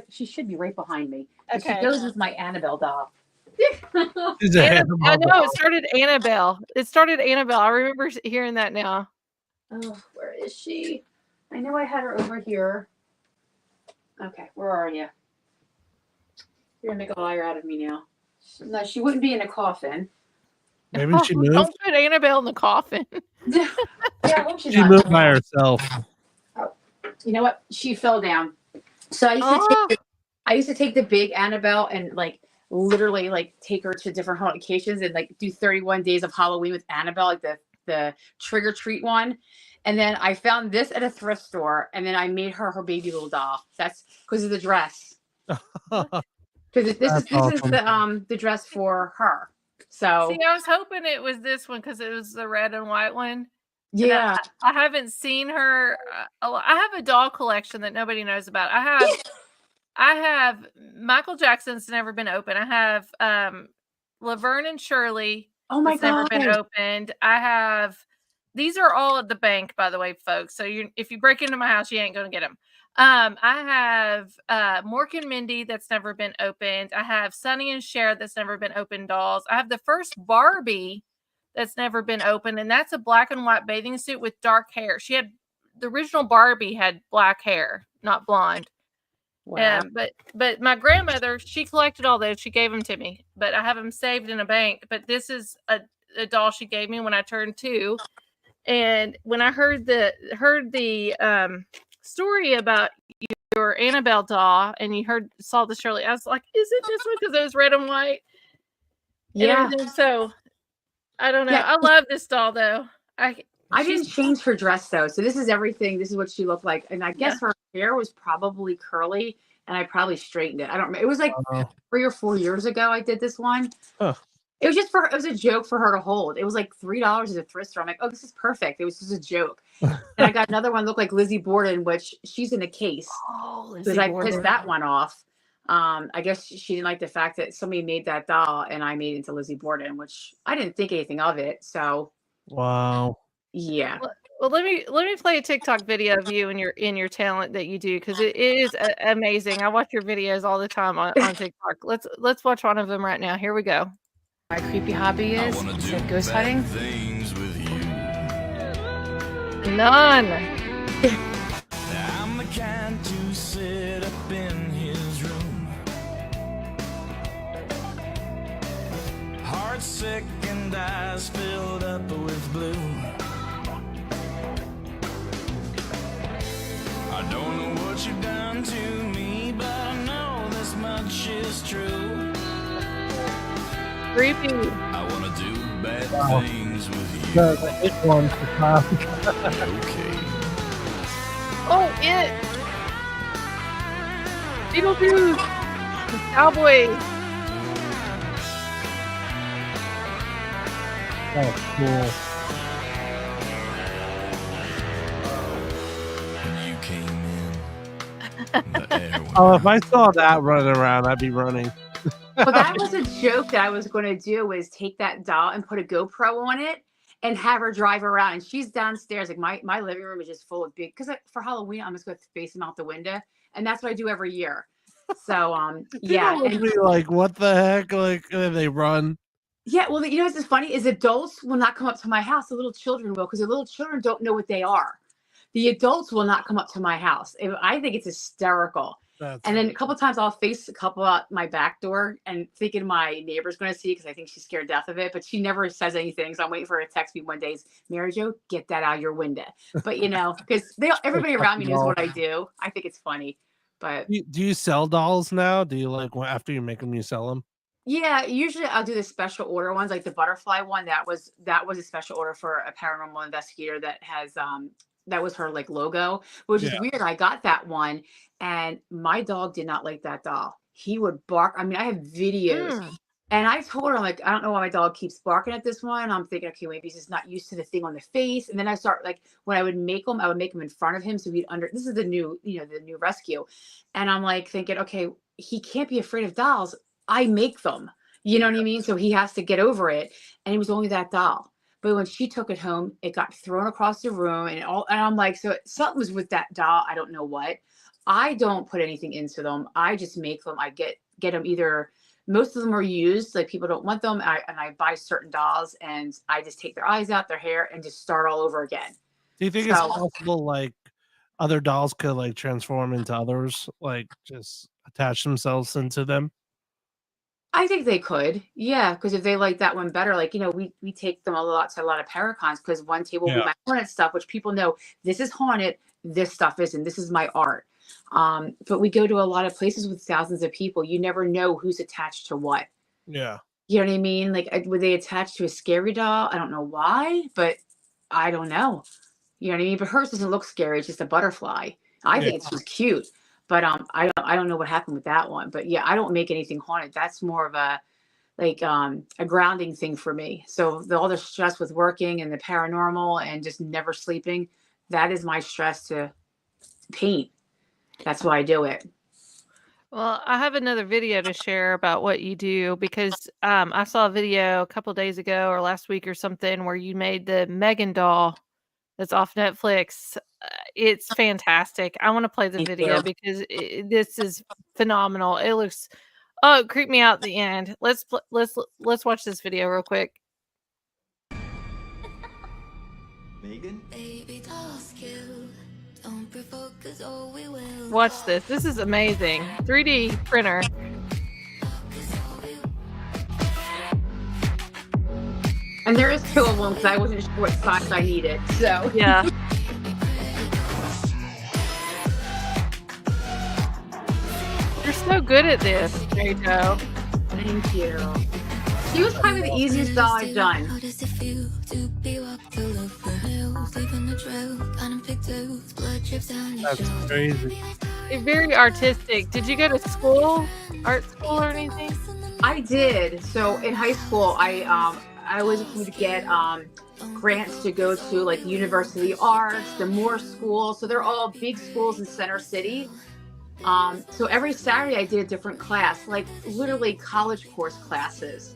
She should be right behind me. Okay. She goes with my Annabelle doll. I know it started Annabelle. I remember hearing that now. Oh, where is she? I know I had her over here. Okay, where are you? You're gonna make a liar out of me now. No, she wouldn't be in a coffin. Maybe she moved. Don't put Annabelle in the coffin. Yeah, I hope she's She not moved by herself. Oh, you know what? She fell down. So I used to take the big Annabelle and literally take her to different locations and do 31 days of Halloween with Annabelle, like the trick or treat one. And then I found this at a thrift store, and then I made her baby little doll. That's because of the dress. Because this is the dress for her. So see, I was hoping it was this one because it was the red and white one. Yeah, I haven't seen her. I have a doll collection that nobody knows about. I have Michael Jackson's never been open. I have Laverne and Shirley. Oh my God, never been opened. I have. These are all at the bank, by the way, folks. So if you break into my house, you ain't gonna get them. I have Mork and Mindy that's never been opened. I have Sonny and Cher that's never been opened dolls. I have the first Barbie that's never been opened, and that's a black and white bathing suit with dark hair. The original Barbie had black hair, not blonde. Wow. But my grandmother, she collected all those. She gave them to me, but I have them saved in a bank. But this is a doll she gave me when I turned 2. And when I heard the story about your Annabelle doll, and you saw the Shirley, I was like, is it this one? Because it was red and white. And Yeah. everything. So I don't know. Yeah. I love this doll though. I didn't change her dress though. So this is everything. This is what she looked like. And I guess her hair was probably curly, and I probably straightened it. I don't remember. It was like 3 or 4 years ago I did this one. Huh. It was just for, it was a joke for her to hold. It was like $3 at a thrift store. I'm like, oh, this is perfect. It was just a joke. And I got another one looked like Lizzie Borden, which she's in a case. Oh, because I pissed that one off. I guess she didn't like the fact that somebody made that doll and I made it into Lizzie Borden, which I didn't think anything of it. So wow. Yeah. Well, let me play a TikTok video of you and your talent that you do, because it is amazing. I watch your videos all the time on TikTok. Let's watch one of them right now. Here we go. My creepy hobby is ghost hunting. None. I'm the kind to sit up in his room, heart sick and eyes filled up with blue. I don't know what you've done to me, but I know this much is true. Creepy. I wanna do bad things with you. The hit one for classic. Okay. Oh, it. Beetlejuice. Cowboy. That's cool. When you came in, the air went Oh, if I saw that running around, I'd be running. Well, that was a joke that I was going to do, was take that doll and put a GoPro on it and have her drive around. And she's downstairs. Like my living room is just full of big, because for Halloween, I'm just going to face them out the window. And that's what I do every year. So, yeah. People would be like, what the heck? Like, they run. Yeah. Well, you know what's funny is adults will not come up to my house. The little children will, because the little children don't know what they are. The adults will not come up to my house. I think it's hysterical. And then a couple of times I'll face a couple out my back door and thinking my neighbor's going to see, because I think she's scared death of it, but she never says anything. So I'm waiting for her to text me one day, Mary Jo, get that out of your window. But you know, because everybody around me knows what I do. I think it's funny. But do you sell dolls now? Do you like after you make them, you sell them? yeah, usually I'll do the special order ones, like the butterfly one. That was a special order for a paranormal investigator that has that was her like logo, which is weird. I got that one, and my dog did not like that doll. He would bark. I mean, I have videos, and I told her, I'm like, I don't know why my dog keeps barking at this one. I'm thinking, okay, maybe he's just not used to the thing on the face. And then I start, like, when I would make him in front of him, so he'd this is the new, the new rescue, and I'm like thinking, okay, he can't be afraid of dolls. I make them, you know what I mean? So he has to get over it, and it was only that doll. But when she took it home, it got thrown across the room, and I'm like, so something was with that doll. I don't know what. I don't put anything into them. I just make them. I get them either. Most of them are used, like people don't want them. And I buy certain dolls, and I just take their eyes out, their hair, and just start all over again. Do you think it's possible, like, other dolls could like transform into others, like just attach themselves into them? I think they could, yeah, because if they like that one better, like, we take them a lot to a lot of Paracons, because one table will be my haunted stuff, which people know this is haunted, this stuff isn't, this is my art. But we go to a lot of places with thousands of people. You never know who's attached to what. Yeah. You know what I mean? Like, were they attached to a scary doll? I don't know why, but I don't know. You know what I mean? But hers doesn't look scary. It's just a butterfly. I think it's just cute. But I don't know what happened with that one. But yeah, I don't make anything haunted. That's more of a grounding thing for me. So all the stress with working and the paranormal and just never sleeping, that is my stress to paint. That's why I do it. Well, I have another video to share about what you do, because I saw a video a couple days ago or last week or something where you made the Megan doll that's off Netflix. It's fantastic. I want to play the Thank video you. because this is phenomenal. It looks, oh, it creeped me out at the end. Let's watch this video real quick. Megan? Watch this. This is amazing. 3D printer. And there is two of them because I wasn't sure what size I needed. So Yeah. You're so good at this, Mary Jo. thank you. She was probably the easiest doll I've done. That's crazy. You're very artistic. Did you go to school, art school or anything? I did. So in high school, I always would get grants to go to like University of Arts, the Moore School. So they're all big schools in Center City. So every Saturday I did a different class, like literally college course classes.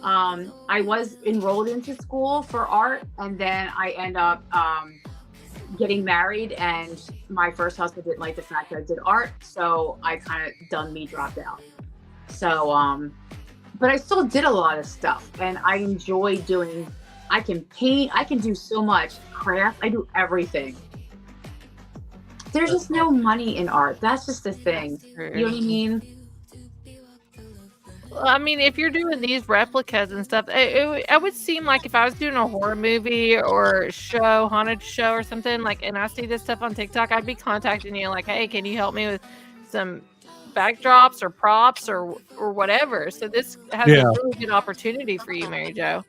I was enrolled into school for art, and then I end up getting married, and my first husband didn't like the fact that I did art, so I kind of dropped out. So, but I still did a lot of stuff, and I enjoy doing. I can paint. I can do so much craft. I do everything. There's just no money in art. That's just the thing. You know what I mean? Well, I mean, if you're doing these replicas and stuff, it would seem like if I was doing a horror movie or show, haunted show or something, like, and I see this stuff on TikTok, I'd be contacting you like, hey, can you help me with some backdrops or props or whatever? So this has a really good opportunity for you, Mary Jo.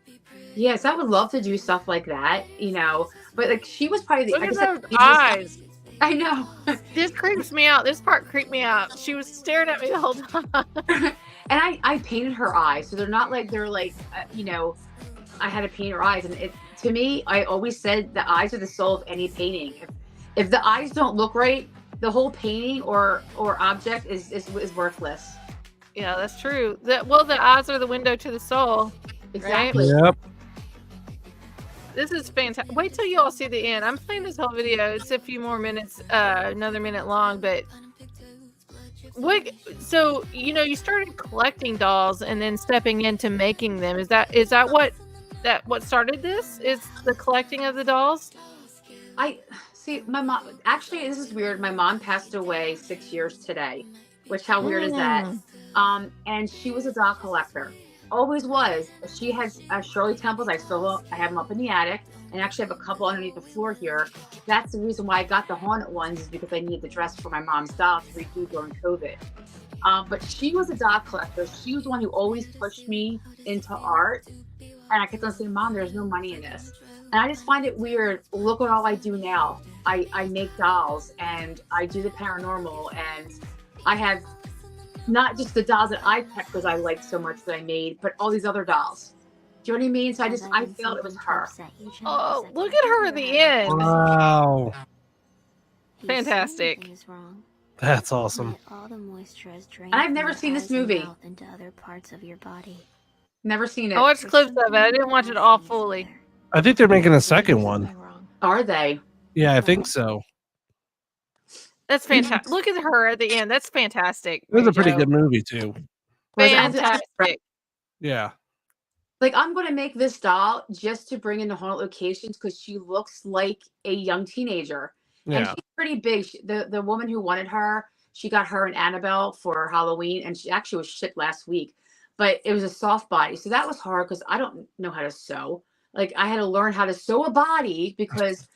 Yes, I would love to do stuff like that, you know. But like, she was probably the Look at like I those said, eyes. I know. This creeps me out. This part creeped me out. She was staring at me the whole time. And I painted her eyes, so they're not like you know, I had to paint her eyes, and it to me, I always said the eyes are the soul of any painting. If the eyes don't look right, the whole painting or object is worthless. Yeah, that's true. The eyes are the window to the soul. Exactly. Right? Yep. This is fantastic. Wait till you all see the end. I'm playing this whole video. It's a few more minutes, another minute long, but what? So you started collecting dolls and then stepping into making them. Is that what started this? Is the collecting of the dolls? I see my mom. Actually, this is weird. My mom passed away 6 years today. Which how weird is that? And she was a doll collector. Always was. She has Shirley Temples. I have them up in the attic, and actually have a couple underneath the floor here. That's the reason why I got the haunted ones, is because I needed the dress for my mom's doll to redo during COVID. But she was a doll collector. She was the one who always pushed me into art, and I kept on saying, "Mom, there's no money in this." And I just find it weird. Look at all I do now. I make dolls, and I do the paranormal, and I have not just the dolls that I kept because I liked so much that I made, but all these other dolls. Do you know what I mean? So I felt it was her. Oh, look at her at the end. Wow. Fantastic. That's awesome. And I've never seen this movie. Never seen it. I watched clips of it. I didn't watch it all fully. I think they're making a second one. Are they? Yeah, I think so. That's fantastic. Look at her at the end. That's fantastic. It was a pretty Mary Jo. good movie too. Fantastic. Yeah. Like, I'm going to make this doll just to bring into haunted locations because she looks like a young teenager. And Yeah. she's pretty big. The woman who wanted her, she got her an Annabelle for Halloween, and she actually was shipped last week. But it was a soft body. So that was hard because I don't know how to sew. Like, I had to learn how to sew a body because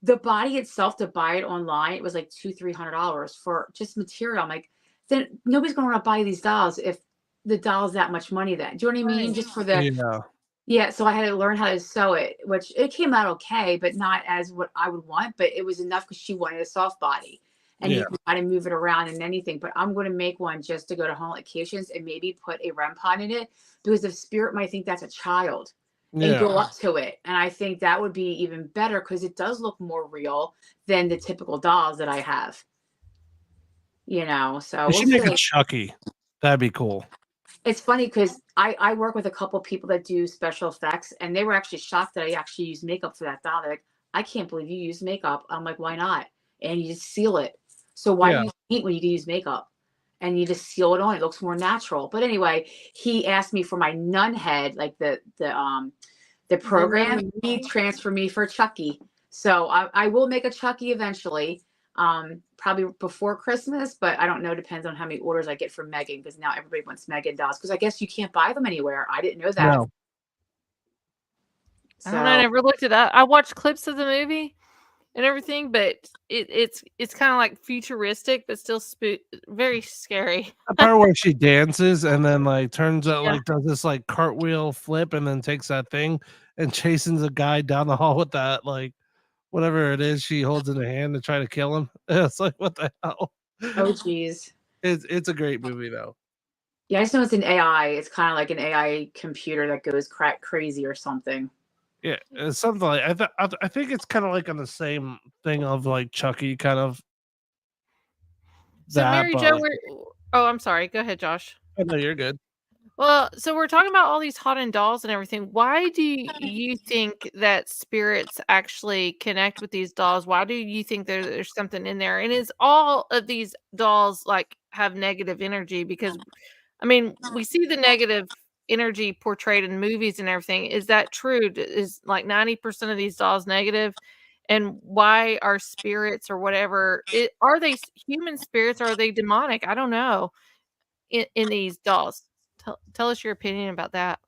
the body itself, to buy it online, it was like $200-$300 for just material. I'm like, then nobody's going to want to buy these dolls if the doll's that much money. Then do you know what I mean? Just for the yeah. So I had to learn how to sew it, which it came out okay, but not as what I would want. But it was enough because she wanted a soft body, and you can kind of move it around and anything. But I'm going to make one just to go to haunted locations and maybe put a REM pod in it because the spirit might think that's a child. And go up to it. And I think that would be even better because it does look more real than the typical dolls that I have. You know, so You should make a Chucky. That'd be cool. It's funny because I work with a couple of people that do special effects, and they were actually shocked that I actually used makeup for that doll. They're like, I can't believe you use makeup. I'm like, why not? And you just seal it. So why do you paint when you can use makeup? And you just seal it on. It looks more natural. But anyway, he asked me for my nun head, like the program. He transferred me for Chucky. So I will make a Chucky eventually, probably before Christmas. But I don't know. Depends on how many orders I get from Megan, because now everybody wants Megan dolls. Because I guess you can't buy them anywhere. I didn't know that. I don't know. I never looked it up. I watched clips of the movie and everything, but it's kind of like futuristic, but still very scary. The part where she dances and then like turns out Yeah. like does this like cartwheel flip and then takes that thing and chases a guy down the hall with that like whatever it is she holds in her hand to try to kill him. It's like what the hell? Oh, geez. It's a great movie though. Yeah, I just know it's an AI. It's kind of like an AI computer that goes crazy or something. Yeah, it's something like I think it's kind of like on the same thing of like Chucky kind of. So that, Mary but, Jo, like, oh, I'm sorry. Go ahead, Josh. oh, no, you're good. Well, so we're talking about all these haunted dolls and everything. Why do you think that spirits actually connect with these dolls? Why do you think there's something in there? And is all of these dolls like have negative energy? Because I mean, we see the negative energy portrayed in movies and everything. Is that true? Is like 90% of these dolls negative? And why are spirits or whatever? Are they human spirits or are they demonic? I don't know. In these dolls, tell us your opinion about that.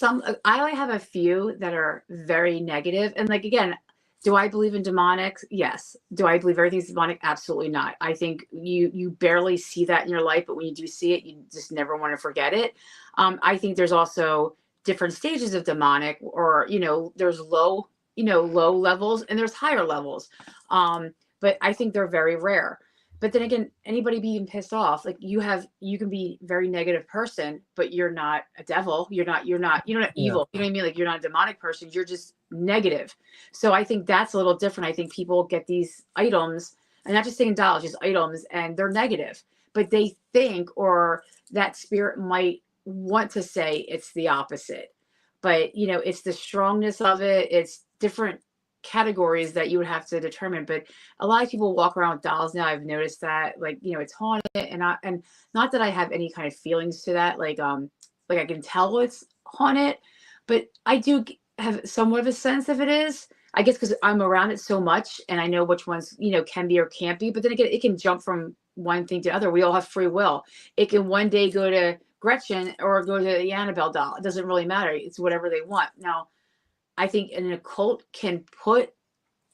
I only have a few that are very negative, and like again, do I believe in demonic? Yes. Do I believe everything's demonic? Absolutely not. I think you barely see that in your life, but when you do see it, you just never want to forget it. I think there's also different stages of demonic, or there's low levels and there's higher levels. But I think they're very rare. But then again, anybody being pissed off, like you can be a very negative person, but you're not a devil. You're not evil. You know what I mean? Like you're not a demonic person. You're just negative. So I think that's a little different. I think people get these items, and not just saying dolls, just items, and they're negative, but they think, or that spirit might want to say it's the opposite. But it's the strongness of it. It's different categories that you would have to determine. But a lot of people walk around with dolls now. I've noticed that, like, it's haunted, and not that I have any kind of feelings to that, like I can tell it's haunted, but I do have somewhat of a sense if it is, I guess, because I'm around it so much and I know which ones can be or can't be. But then again, it can jump from one thing to other. We all have free will. It can one day go to Gretchen or go to the Annabelle doll. It doesn't really matter. It's whatever they want. Now, I think an occult can put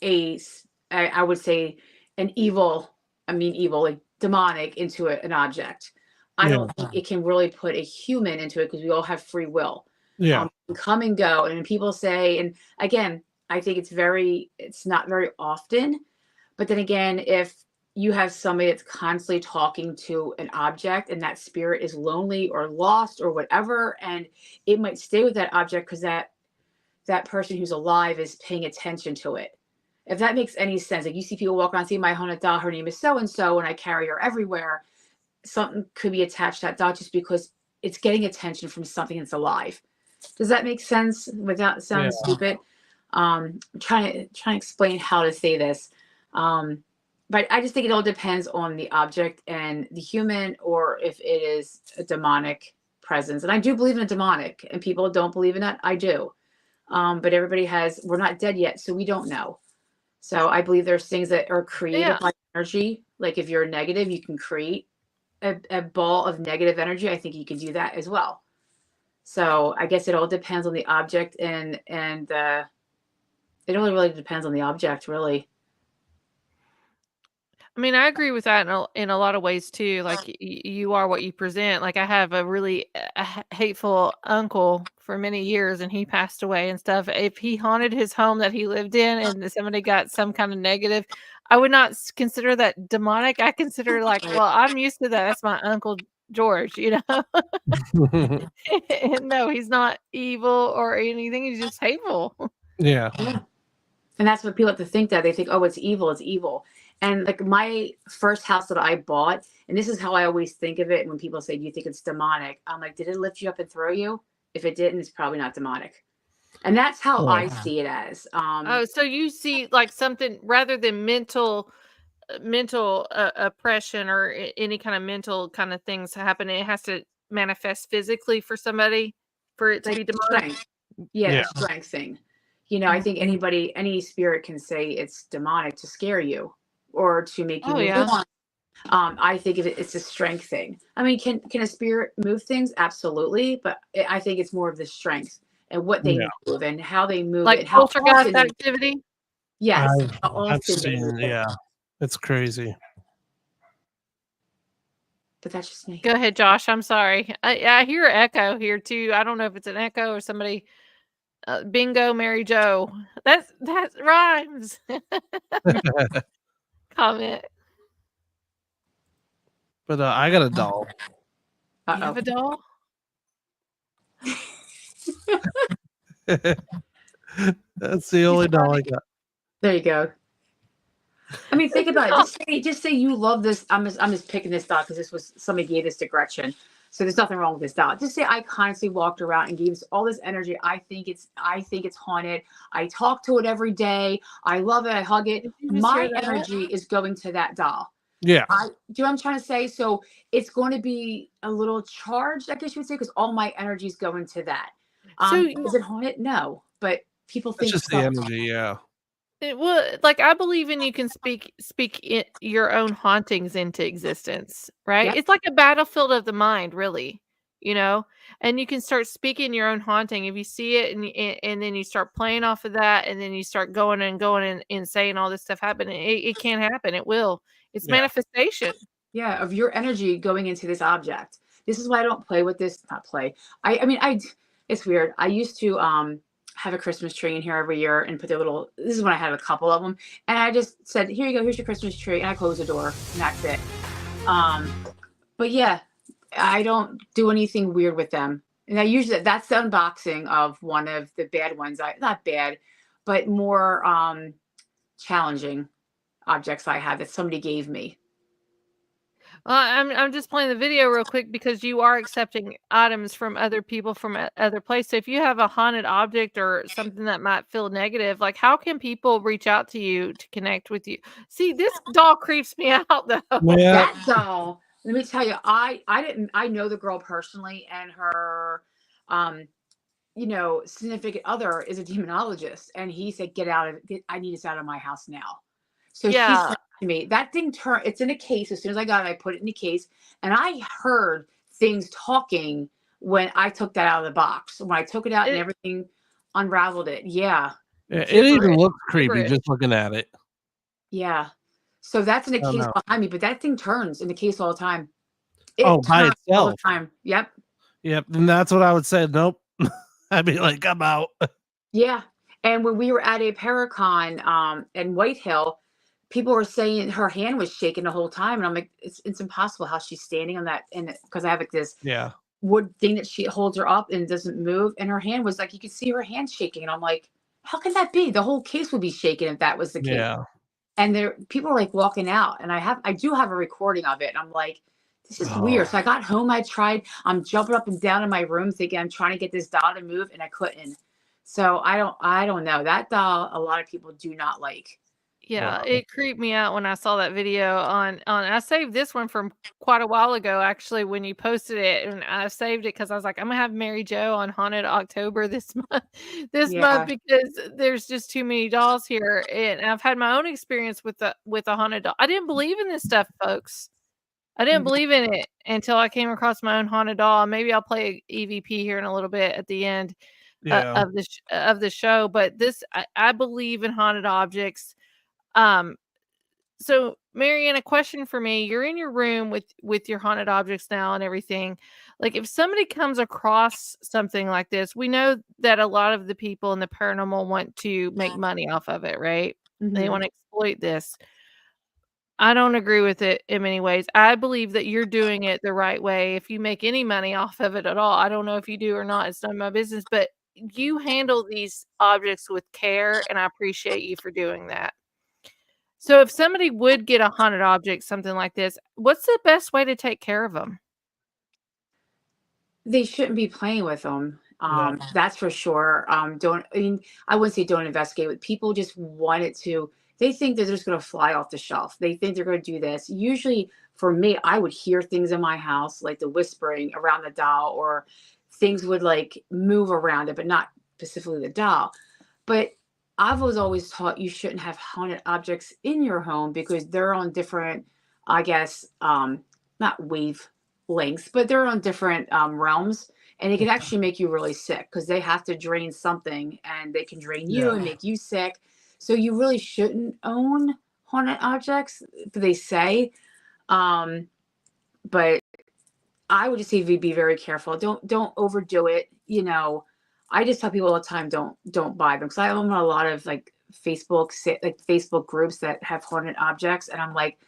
I would say an evil, like demonic, into an object. I don't think it can really put a human into it, because we all have free will. Yeah. Come and go. And people say, and again, I think it's not very often. But then again, if you have somebody that's constantly talking to an object and that spirit is lonely or lost or whatever, and it might stay with that object because that person who's alive is paying attention to it. If that makes any sense. Like, you see people walk around, see my haunted doll, her name is so-and-so, and I carry her everywhere. Something could be attached to that doll just because it's getting attention from something that's alive. Does that make sense without sounding stupid? I'm trying to explain how to say this. But I just think it all depends on the object and the human, or if it is a demonic presence. And I do believe in a demonic, and people don't believe in that. I do. But we're not dead yet, so we don't know. So I believe there's things that are created by energy. Like if you're negative, you can create a ball of negative energy. I think you can do that as well. So I guess it all depends on the object, and it only really depends on the object, really. I mean, I agree with that in a lot of ways too. Like you are what you present. Like I have a really hateful uncle for many years, and he passed away and stuff. If he haunted his home that he lived in, and somebody got some kind of negative, I would not consider that demonic. I consider like, well, I'm used to that. That's my Uncle George, And no, he's not evil or anything. He's just hateful. Yeah. And that's what people have to think, that they think, oh, it's evil. It's evil. And like my first house that I bought, and this is how I always think of it when people say, do you think it's demonic? I'm like, did it lift you up and throw you? If it didn't, it's probably not demonic. And that's how I see it as. So you see like something rather than mental oppression or any kind of mental kind of things happening. It has to manifest physically for somebody for it to be demonic. Strength. Yeah, strength thing. I think any spirit can say it's demonic to scare you or to make you move on. I think it's a strength thing. I mean, can a spirit move things? Absolutely, but I think it's more of the strength. and what they Yeah. move and how they move Like it, how poltergeist often. activity. Yes, how I've often they move seen, it. yeah, it's crazy. But that's just me. Go ahead, Josh. I'm sorry. I hear echo here too. I don't know if it's an echo or somebody. Bingo, Mary Jo. That rhymes. Comment. But I got a doll. You have a doll? That's the only doll I got. There you go. I mean, think about it. Just say you love this. I'm just picking this doll because this was somebody gave this to Gretchen. So there's nothing wrong with this doll. Just say I constantly walked around and gave all this energy. I think it's haunted. I talk to it every day. I love it. I hug it. Did you just hear My that? energy is going to that doll. Yeah. Do you know what I'm trying to say? So it's going to be a little charged, I guess you would say, because all my energy is going to that. So Is it haunted? No, but people It's think just the so. energy, yeah. well, like I believe in you can speak your own hauntings into existence, right? Yep. It's like a battlefield of the mind, really, you know. And you can start speaking your own haunting if you see it, and then you start playing off of that, and then you start going and saying all this stuff happening. It can happen. It will. It's Yeah. manifestation. Yeah, of your energy going into this object. This is why I don't play with this. Not play. I mean, it's weird. I used to have a Christmas tree in here every year and put their little. This is when I had a couple of them, and I just said, "Here you go. Here's your Christmas tree," and I closed the door, and that's it. But yeah, I don't do anything weird with them. And I usually that's the unboxing of one of the bad ones. Not bad, but more challenging objects I have that somebody gave me. I'm just playing the video real quick because you are accepting items from other people from other places. So if you have a haunted object or something that might feel negative, like how can people reach out to you to connect with you? See, this doll creeps me out though. Yeah. That doll, let me tell you, I know the girl personally, and her significant other is a demonologist, and he said, I need this out of my house now. So she Yeah. said to me, that thing it's in a case. As soon as I got it, I put it in a case, and I heard things talking when I took that out of the box. When I took it out and everything unraveled it. Yeah. Yeah, it even Gibberish. looks creepy Gibberish. just looking at it. Yeah. So that's in a Oh, case no. behind me, but that thing turns in the case all the time. It Oh, by turns all the itself. time. Yep. Yep. And that's what I would say. Nope. I'd be like, I'm out. Yeah. And when we were at a Paracon in White Hill, people were saying her hand was shaking the whole time. And I'm like, it's impossible how she's standing on that. And because I have like this Yeah. wood thing that she holds her up and doesn't move. And her hand was like, you could see her hand shaking. And I'm like, how can that be? The whole case would be shaking if that was the case. Yeah. And people were like walking out. And I do have a recording of it. And I'm like, this is weird. So I got home. I'm jumping up and down in my room thinking I'm trying to get this doll to move, and I couldn't. So I don't know. That doll, a lot of people do not like. Yeah, Wow. it creeped me out when I saw that video on I saved this one from quite a while ago actually when you posted it, and I saved it because I was like, I'm gonna have Mary Jo on Haunted October this month Yeah. because there's just too many dolls here. And I've had my own experience with a haunted doll. I didn't believe in this stuff, folks. I didn't believe in it until I came across my own haunted doll. Maybe I'll play EVP here in a little bit at the end Yeah. of the show. But I believe in haunted objects. So Marianne, a question for me. You're in your room with your haunted objects now and everything. Like if somebody comes across something like this, we know that a lot of the people in the paranormal want to make money off of it, right? They Mhm. want to exploit this. I don't agree with it in many ways. I believe that you're doing it the right way. If you make any money off of it at all, I don't know if you do or not. It's none of my business, but you handle these objects with care, and I appreciate you for doing that. So if somebody would get a haunted object, something like this, what's the best way to take care of them? They shouldn't be playing with them. No. That's for sure. I wouldn't say don't investigate, but people just want it to. They think that they're just going to fly off the shelf. They think they're going to do this. Usually, for me, I would hear things in my house, like the whispering around the doll, or things would like move around it, but not specifically the doll. But I was always taught you shouldn't have haunted objects in your home because they're on different, I guess, not wavelengths, but they're on different realms. and it can actually make you really sick because they have to drain something, and they can drain you and make you sick. So you really shouldn't own haunted objects, they say. But I would just say be very careful. Don't overdo it. You know, I just tell people all the time, don't buy them, because I own a lot of like Facebook groups that have haunted objects, and I'm like,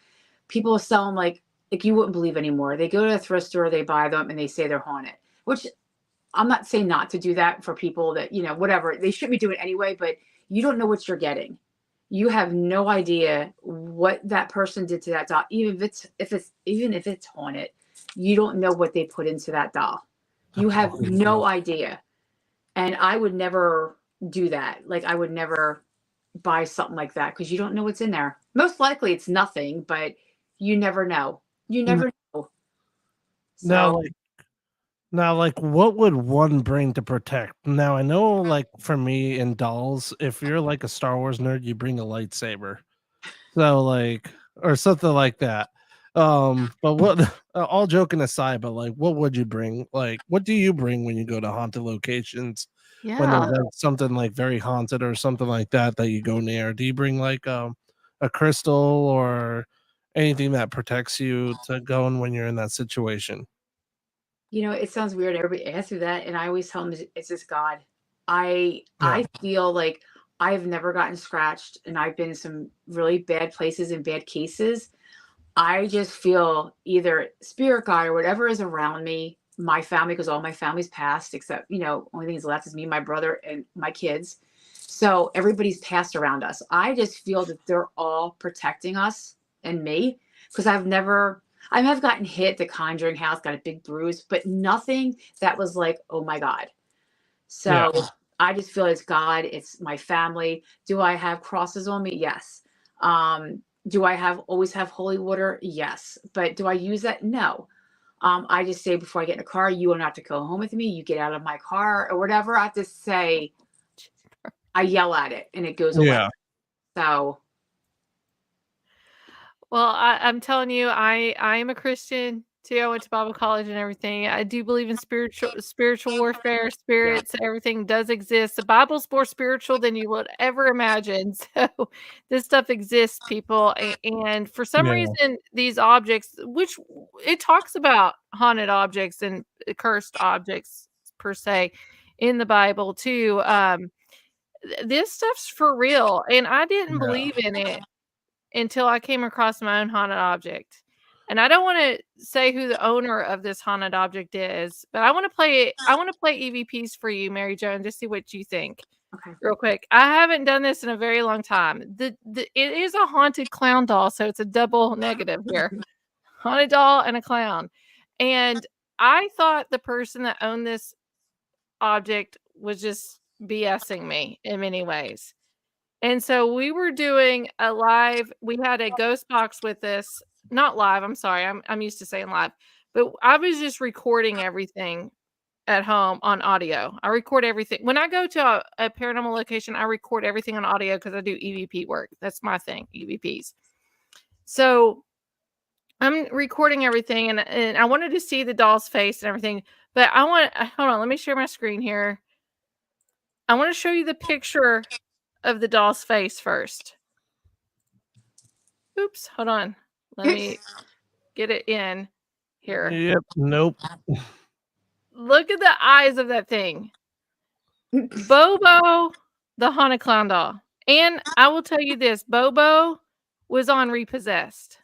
people sell them like you wouldn't believe anymore. They go to a thrift store, they buy them, and they say they're haunted. Which I'm not saying not to do that for people that, you know, whatever, they should be doing anyway, but you don't know what you're getting. You have no idea what that person did to that doll. Even if it's haunted, you don't know what they put into that doll. You have no idea. And I would never do that. Like, I would never buy something like that because you don't know what's in there. Most likely it's nothing, but you never know. You never know. So, Now, like, what would one bring to protect? Now, I know, like, for me in dolls, if you're like a Star Wars nerd, you bring a lightsaber. So, like, or something like that. But what, all joking aside, but like, what would you bring? Like, what do you bring when you go to haunted locations? When there's like something like very haunted or something like that you go near? Do you bring like a crystal or anything that protects you to go in when you're in that situation? you know, it sounds weird. Everybody asks me that, and I always tell them it's just God. I feel like I've never gotten scratched, and I've been in some really bad places and bad cases. I just feel either spirit guide or whatever is around me, my family, because all my family's passed, except, you know, only thing that's left is me, my brother, and my kids. So everybody's passed around us. I just feel that they're all protecting us and me, because I have gotten hit. The Conjuring house got a big bruise, but nothing that was like, oh my God. So I just feel it's God. It's my family. Do I have crosses on me? Yes. Do I always have holy water? Yes. But do I use that? No. I just say before I get in a car, you are not to go home with me. You get out of my car or whatever. I have to say, I yell at it and it goes away. Yeah. So. Well, I'm telling you, I am a Christian too. I went to Bible college and everything. I do believe in spiritual warfare, spirits, everything does exist. The Bible's more spiritual than you would ever imagine. So this stuff exists, people. And for some reason, these objects, which it talks about haunted objects and cursed objects per se in the Bible too. This stuff's for real. And I didn't believe in it until I came across my own haunted object. And I don't want to say who the owner of this haunted object is, but I want to play EVPs for you, Mary Jo, and just see what you think. Okay. Real quick. I haven't done this in a very long time. It is a haunted clown doll, so it's a double negative here. Haunted doll and a clown. And I thought the person that owned this object was just BSing me in many ways. And so we were doing a live, we had a ghost box with us, not live, I'm sorry, I'm used to saying live, but I was just recording everything at home on audio. I record everything. When I go to a paranormal location, I record everything on audio because I do EVP work. That's my thing, EVPs. So I'm recording everything, and I wanted to see the doll's face and everything, but hold on, let me share my screen here. I want to show you the picture of the doll's face first. Oops, hold on. Let me get it in here. Yep. Nope. Look at the eyes of that thing. Bobo, the haunted clown doll. And I will tell you this, Bobo was on Repossessed.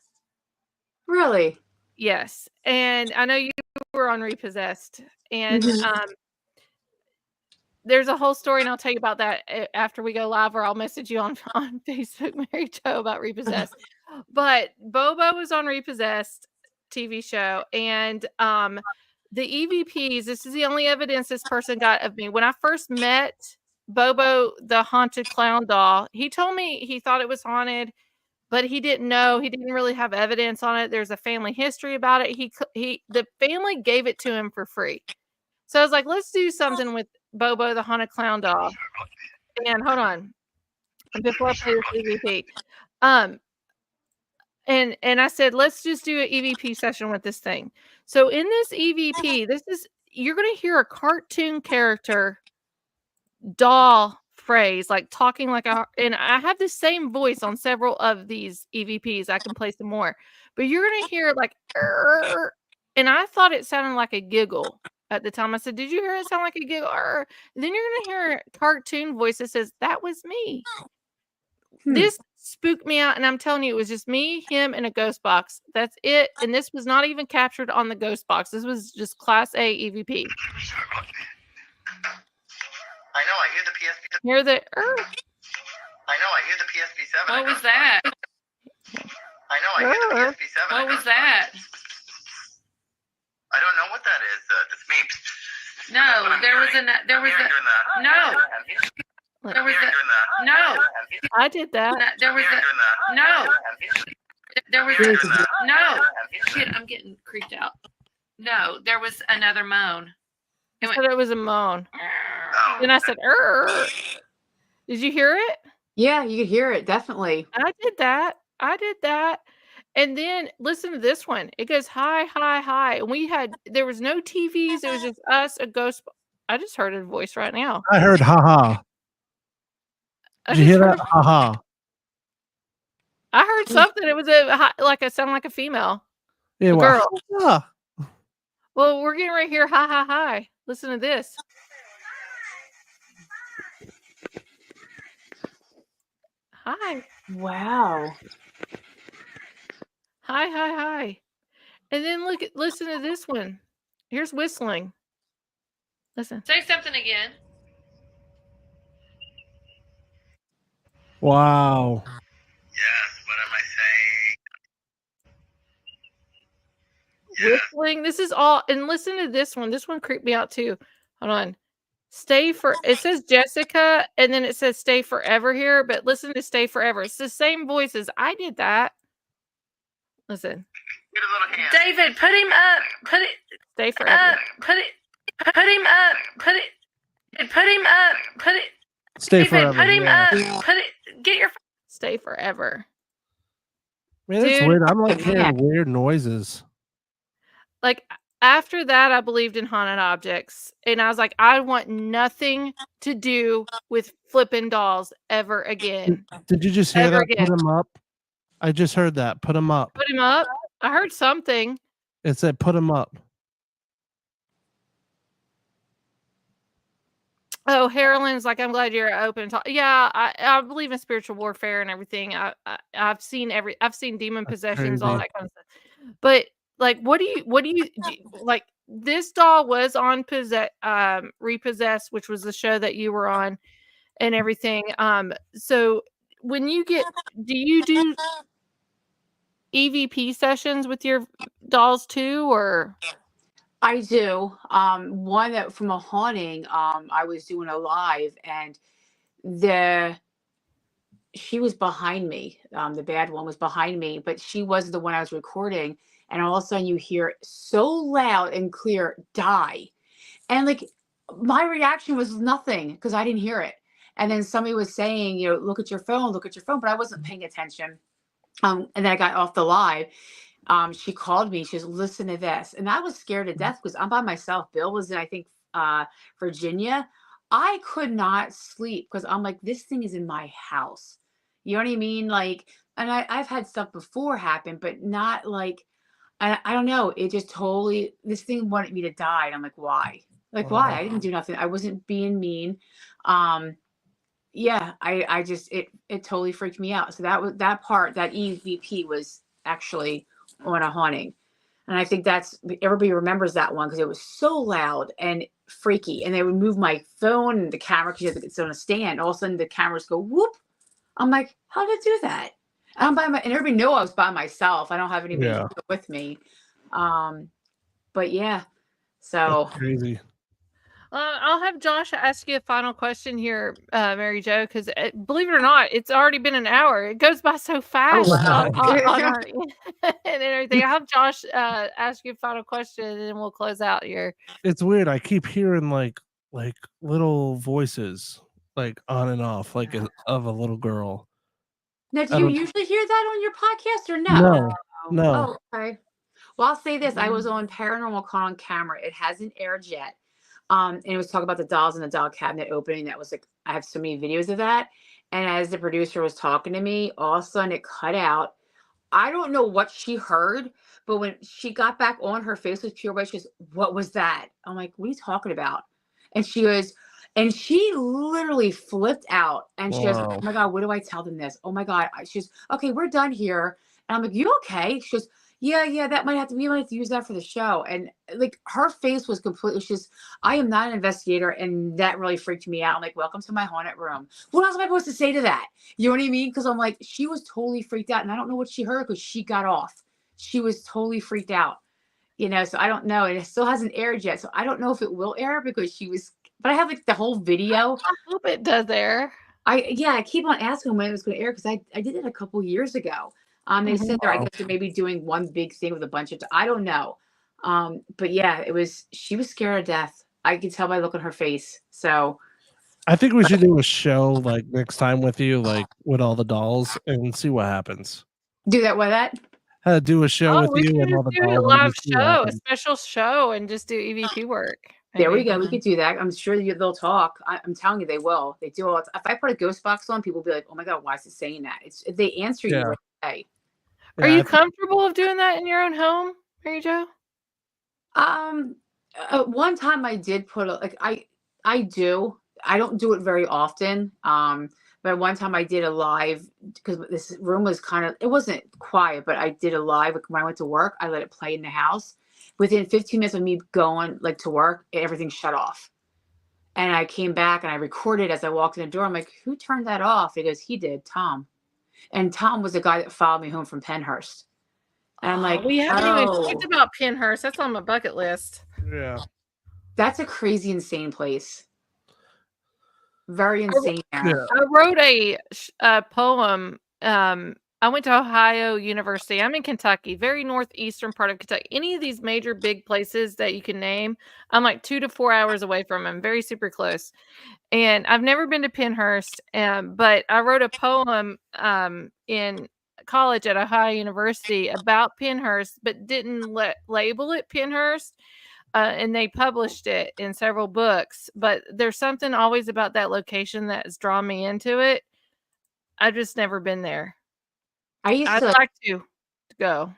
Really? Yes. And I know you were on Repossessed. And there's a whole story, and I'll tell you about that after we go live, or I'll message you on Facebook, Mary Jo, about Repossessed. But Bobo was on Repossessed TV show, and the EVPs, this is the only evidence this person got of me. When I first met Bobo, the haunted clown doll, he told me he thought it was haunted, but he didn't know. He didn't really have evidence on it. There's a family history about it. The family gave it to him for free. So I was like, let's do something with Bobo, the haunted clown doll. And hold on, before I play this EVP, and I said, let's just do an EVP session with this thing. So in this EVP, this is you're gonna hear a cartoon character doll phrase, like talking like a, and I have the same voice on several of these EVPs. I can play some more, but you're gonna hear like, "Arr," and I thought it sounded like a giggle at the time. I said, "Did you hear it sound like a giggle?" Arr. And then you're gonna hear a cartoon voice that says, "That was me." This spooked me out, and I'm telling you, it was just me, him, and a ghost box. That's it. And this was not even captured on the ghost box. This was just Class A EVP. I know, I hear the PSP. Hear the I know, I hear the PSP7. What was that? I know, I hear the PSP7. What was that? I don't know what that is. That's me. No, there was a no. There was a no. I did that. There was a no. There was a no. Shit, I'm getting creeped out. No, there was another moan. I said it was a moan. Then I said, "Err." Did you hear it? Yeah, you could hear it, definitely. I did that. And then listen to this one. It goes high, high, high. And there was no TVs. It was just us, a ghost. I just heard a voice right now. I heard haha. I Did you just hear heard that? Haha. I heard something. It was sound like a female. Yeah, A well, girl. yeah. Well, we're getting right here. Hi, hi, hi. Listen to this. Hi. Wow. Hi, hi, hi. And then listen to this one. Here's whistling. Listen. Say something again. Wow. Yes, what am I saying? Whistling. This is all. And listen to this one. This one creeped me out too. Hold on. It says Jessica, and then it says stay forever here, but listen to stay forever. It's the same voices. I did that. Listen. Get a little hand. David, put him up. Put it Stay forever. up. Put him up. Put it. Put him up. Put it. Stay David, forever. put him yeah. up. Put it. Get your. Stay forever. Man, that's Dude. weird. I'm like hearing weird noises. Like after that, I believed in haunted objects, and I was like, I want nothing to do with flipping dolls ever again. Did you just hear Ever that? again. Put them up. I just heard that. Put them up. Put him up. I heard something. It said put them up. Oh, Harlan's like, I'm glad you're open to talk. Yeah, I believe in spiritual warfare and everything. I've seen demon possessions, all crazy. that kind of stuff. But like, what do you like? This doll was on Repossessed, which was the show that you were on, and everything. So when you do you do EVP sessions with your dolls too, or? I do. One that from a haunting, I was doing a live, and she was behind me. The bad one was behind me, but she was the one I was recording. And all of a sudden you hear so loud and clear, die. And like my reaction was nothing because I didn't hear it. And then somebody was saying, look at your phone, but I wasn't paying attention. And then I got off the live. She called me. She says, listen to this. And I was scared to death because I'm by myself. Bill was in, I think, Virginia. I could not sleep because I'm like, this thing is in my house. You know what I mean? Like, and I've had stuff before happen, but not like, I don't know. It just totally, this thing wanted me to die. And I'm like, why? Like, why? I didn't do nothing. I wasn't being mean. Yeah, I just, it totally freaked me out. So that EVP was actually on a haunting. And I think everybody remembers that one because it was so loud and freaky. And they would move my phone and the camera because it's on a stand. All of a sudden the cameras go whoop. I'm like, how did it do that? And everybody knew I was by myself. I don't have anybody with me. But yeah, so That's crazy. I'll have Josh ask you a final question here, Mary Jo, because believe it or not, it's already been an hour. It goes by so fast on our, and everything. I'll have Josh ask you a final question, and then we'll close out here. It's weird. I keep hearing like little voices, like on and off, like of a little girl. Now, do you usually hear that on your podcast or no? No. Oh, okay. Well, I'll say this: I was on Paranormal Con on camera. It hasn't aired yet. And it was talking about the dolls in the doll cabinet opening. That was like, I have so many videos of that. And as the producer was talking to me, all of a sudden it cut out. I don't know what she heard, but when she got back on, her face was pure white. She goes, "What was that?" I'm like, "What are you talking about?" And she goes, and she literally flipped out. And she goes, "Oh Wow. my God, what do I tell them this? Oh my God." She's okay, we're done here. And I'm like, "You okay?" She goes, yeah, that might have to, we might have to use that for the show. And like her face was completely, she's, I am not an investigator. And that really freaked me out. I'm like, welcome to my haunted room. What else am I supposed to say to that? You know what I mean? Because I'm like, she was totally freaked out. And I don't know what she heard because she got off. She was totally freaked out, so I don't know. And it still hasn't aired yet. So I don't know if it will air because she was, but I have like the whole video. I hope it does air. I keep on asking when it was going to air because I did it a couple years ago. They said I guess they're maybe doing one big thing with a bunch of, I don't know. But yeah, she was scared to death. I could tell by the look on her face. So I think we should do a show like next time with you, like with all the dolls, and see what happens. do that with that. Do a show with we you should and all just the do a dolls. live show, a special show, and just do EVP work. There we maybe. go. We could do that. I'm sure they'll talk. I'm telling you, they will. They do. If I put a ghost box on, people will be like, "Oh my God, why is it saying that?" It's if they answer you right away. Are you comfortable of doing that in your own home, Mary Jo? One time I did put I do. I don't do it very often. But one time I did a live because this room was it wasn't quiet, but I did a live when I went to work. I let it play in the house. Within 15 minutes of me going to work, everything shut off. And I came back and I recorded as I walked in the door. I'm like, "Who turned that off?" He goes, "He did, Tom." And Tom was the guy that followed me home from Penhurst. And I'm like, we haven't even talked about Penhurst. That's on my bucket list. Yeah. That's a crazy, insane place. Very insane. I wrote a poem. I went to Ohio University. I'm in Kentucky, very northeastern part of Kentucky. Any of these major big places that you can name, I'm like 2 to 4 hours away from them, very super close. And I've never been to Penhurst, but I wrote a poem in college at Ohio University about Penhurst, but didn't label it Penhurst. And they published it in several books. But there's something always about that location that's drawn me into it. I've just never been there. I'd like to go.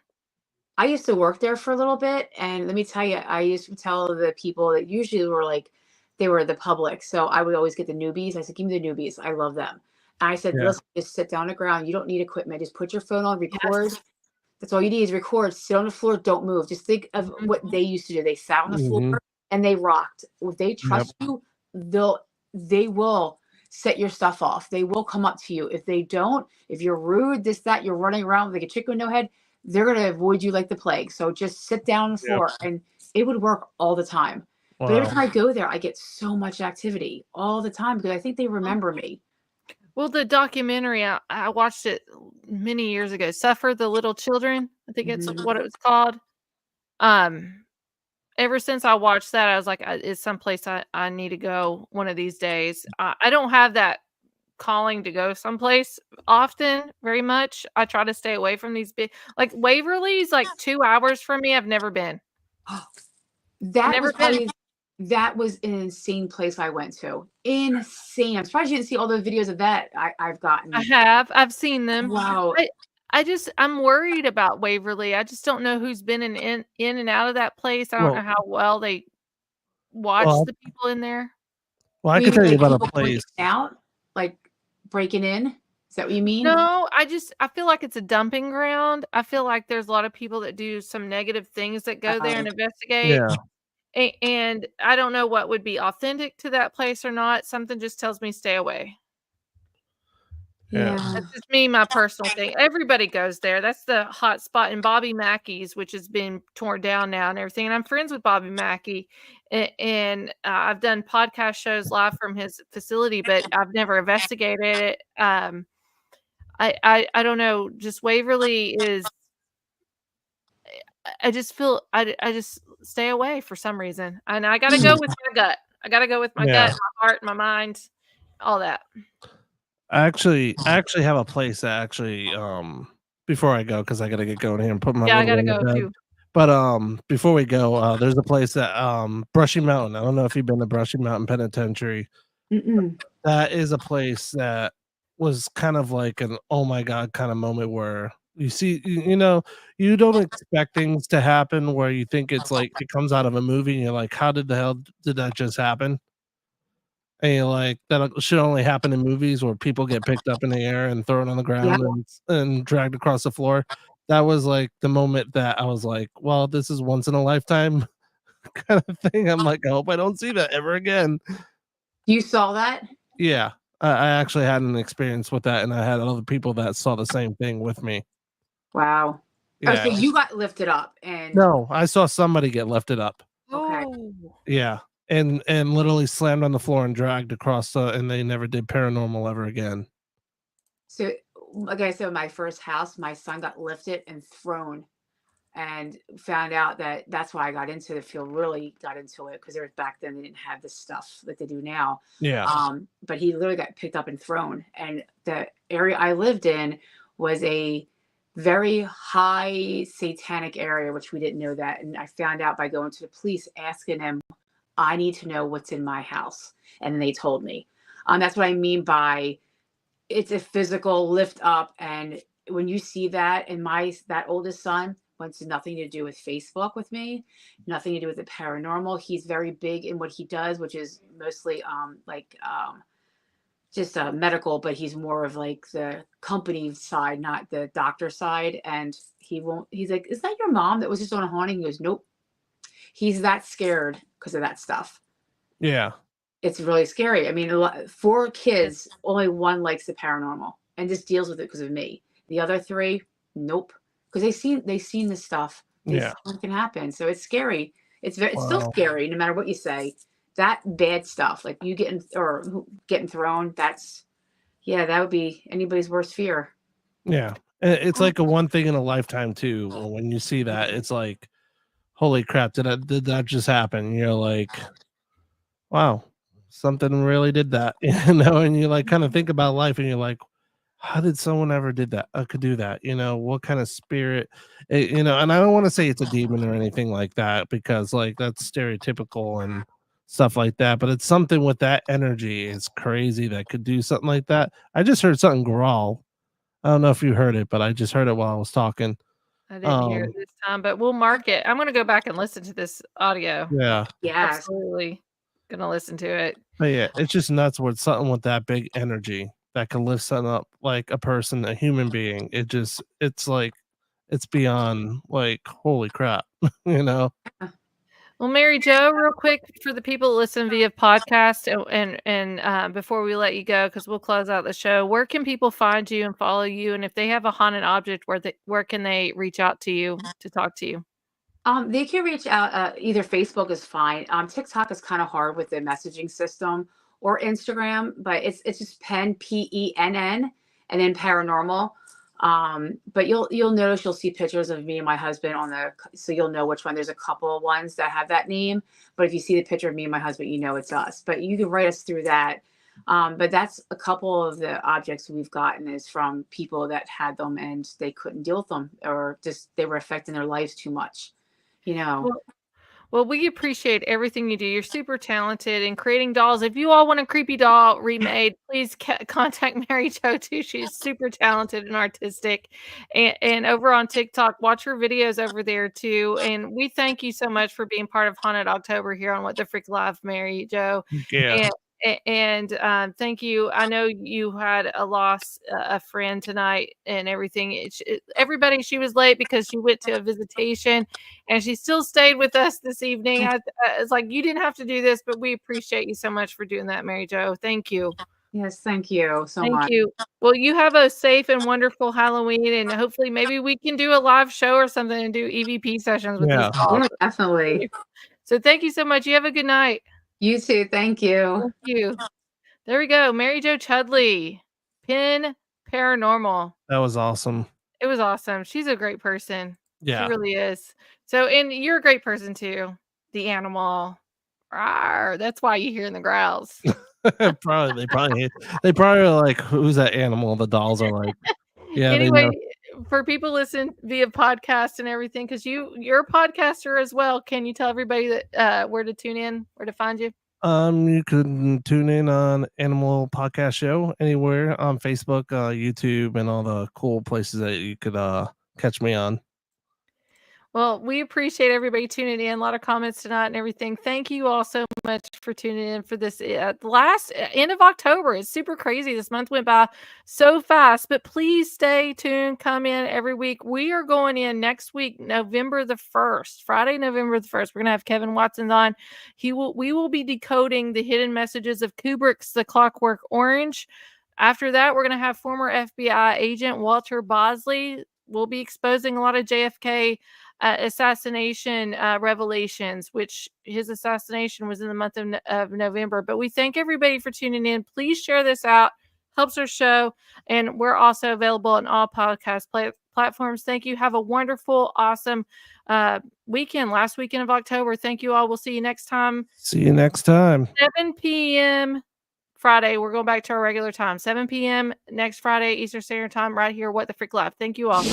I used to work there for a little bit, and let me tell you, I used to tell the people that usually were like, they were the public. So I would always get the newbies. I said, "Give me the newbies. I love them." And I said, "Listen, just sit down on the ground. You don't need equipment. Just put your phone on, record. Yes. That's all you need is record. Sit on the floor. Don't move. Just think of what they used to do. They sat on the floor and they rocked. If they trust you, they will set your stuff off. They will come up to you. If they don't, if you're rude, this, that, you're running around like a chicken with no head, they're going to avoid you like the plague. So just sit down on the floor." And it would work all the time. Wow. But every time I go there, I get so much activity all the time because I think they remember me. Well, the documentary, I watched it many years ago, Suffer the Little Children. I think it's what it was called. Ever since I watched that, I was like, it's someplace I need to go one of these days. I don't have that calling to go someplace often, very much. I try to stay away from these big, like Waverly's like 2 hours from me. I've never been. That was an insane place I went to. Insane. I'm surprised you didn't see all the videos of that I've gotten. I have. I've seen them. Wow. I'm worried about Waverly. I just don't know who's been in and out of that place. I don't know how well they watch the people in there. Well, I can tell you about a place. Out, like breaking in. Is that what you mean? No, I feel like it's a dumping ground. I feel like there's a lot of people that do some negative things that go there and investigate. Yeah. And I don't know what would be authentic to that place or not. Something just tells me stay away. Yeah. That's just me, my personal thing. Everybody goes there. That's the hot spot in Bobby Mackey's, which has been torn down now and everything. And I'm friends with Bobby Mackey. And I've done podcast shows live from his facility, but I've never investigated it. I don't know. Just Waverly is... I just feel I just stay away for some reason, and I gotta go with my gut. I gotta go with my gut, my heart, my mind, all that. I actually have a place that actually before I go because I gotta get going here and put my I gotta go too. But before we go, there's a place that Brushy Mountain. I don't know if you've been to Brushy Mountain Penitentiary. Mm-mm. That is a place that was kind of like an oh my god kind of moment where you see you know you don't expect things to happen where you think it's like it comes out of a movie and you're like how did the hell did that just happen, and you're like that should only happen in movies where people get picked up in the air and thrown on the Yeah. ground and dragged across the floor. That was like the moment that I was like, well, this is once in a lifetime kind of thing. I'm like, I hope I don't see that ever again. You saw that? Yeah, I actually had an experience with that, and I had other people that saw the same thing with me. Wow. Oh, Yeah. so you got lifted up and No, I saw somebody get lifted up. okay. Oh. Yeah, and literally slammed on the floor and dragged across and they never did paranormal ever again. So like I said, my first house, my son got lifted and thrown and found out that that's why I got into the field, really got into it because there was back then they didn't have this stuff that they do now. Yeah. But he literally got picked up and thrown. And the area I lived in was a very high satanic area, which we didn't know that. And I found out by going to the police, asking them, I need to know what's in my house. And they told me. That's what I mean by it's a physical lift up. And when you see that, and that oldest son wants nothing to do with Facebook with me, nothing to do with the paranormal. He's very big in what he does, which is mostly just medical, but he's more of like the company side, not the doctor side. And he's like, is that your mom that was just on a haunting? He goes, nope. He's that scared because of that stuff. Yeah. It's really scary. I mean, 4 kids, only 1 likes the paranormal and just deals with it because of me. The other 3, nope, because they seen this stuff. Yeah. What can happen. So it's scary. It's still Wow. scary, no matter what you say. That bad stuff, like you getting thrown, that would be anybody's worst fear. Yeah. It's like a one thing in a lifetime too. When you see that, it's like, holy crap, did that just happen? You're like, wow, something really did that. And you like kind of think about life and you're like, how did someone ever did that? Could do that? What kind of spirit? And I don't want to say it's a demon or anything like that because like that's stereotypical and stuff like that. But it's something with that energy. It's crazy that could do something like that. I just heard something growl. I don't know if you heard it, but I just heard it while I was talking. I didn't hear it this time, but we'll mark it. I'm gonna go back and listen to this audio. Yeah. Yes. Absolutely gonna listen to it. But yeah, it's just nuts with something with that big energy that can lift something up like a person, a human being. It's like it's beyond like holy crap, you know. Well, Mary Jo, real quick for the people that listen via podcast, and before we let you go, because we'll close out the show, where can people find you and follow you? And if they have a haunted object, where can they reach out to you to talk to you? They can reach out. Either Facebook is fine. TikTok is kind of hard with the messaging system, or Instagram, but it's just Penn PENN and then paranormal. But you'll notice you'll see pictures of me and my husband so you'll know which one. There's a couple of ones that have that name, but if you see the picture of me and my husband, you know it's us. But you can write us through that. But that's a couple of the objects we've gotten is from people that had them and they couldn't deal with them, or just they were affecting their lives too much. Well, we appreciate everything you do. You're super talented in creating dolls. If you all want a creepy doll remade, please contact Mary Jo too. She's super talented and artistic. And over on TikTok, watch her videos over there too. And we thank you so much for being part of Haunted October here on What the Frick Live, Mary Jo. Yeah. And thank you. I know you had a friend tonight and everything. Everybody, she was late because she went to a visitation, and she still stayed with us this evening. It's like you didn't have to do this, but we appreciate you so much for doing that, Mary Jo. Thank you. Yes, thank you so Thank much. you. Well, you have a safe and wonderful Halloween, and hopefully, maybe we can do a live show or something and do EVP sessions with Yeah. these dolls. Yeah, definitely. So, thank you so much. You have a good night. You too. Thank you. Thank you. There we go. Mary Jo Chudley, Penn Paranormal. That was awesome. It was awesome. She's a great person. Yeah. She really is. So, and you're a great person too. The animal. Rawr, that's why you hear the growls. They probably are like, who's that animal? The dolls are like, yeah. Anyway, for people listening via podcast and everything, because you're a podcaster as well. Can you tell everybody that where to tune in, where to find you? You can tune in on Animal Podcast Show anywhere on Facebook, YouTube, and all the cool places that you could catch me on. Well, we appreciate everybody tuning in. A lot of comments tonight and everything. Thank you all so much for tuning in for this last end of October. It's super crazy. This month went by so fast, but please stay tuned. Come in every week. We are going in next week, November the 1st, Friday, November the 1st. We're going to have Kevin Watson on. We will be decoding the hidden messages of Kubrick's The Clockwork Orange. After that, we're going to have former FBI agent Walter Bosley. We'll be exposing a lot of JFK assassination revelations, which his assassination was in the month of November. But we thank everybody for tuning in. Please share this out. Helps our show. And we're also available on all podcast platforms. Thank you. Have a wonderful, awesome weekend. Last weekend of October. Thank you all. We'll see you next time. See you next time. 7 p.m. Friday. We're going back to our regular time. 7 p.m. next Friday, Eastern Standard Time, right here. What the Frick Live. Thank you all.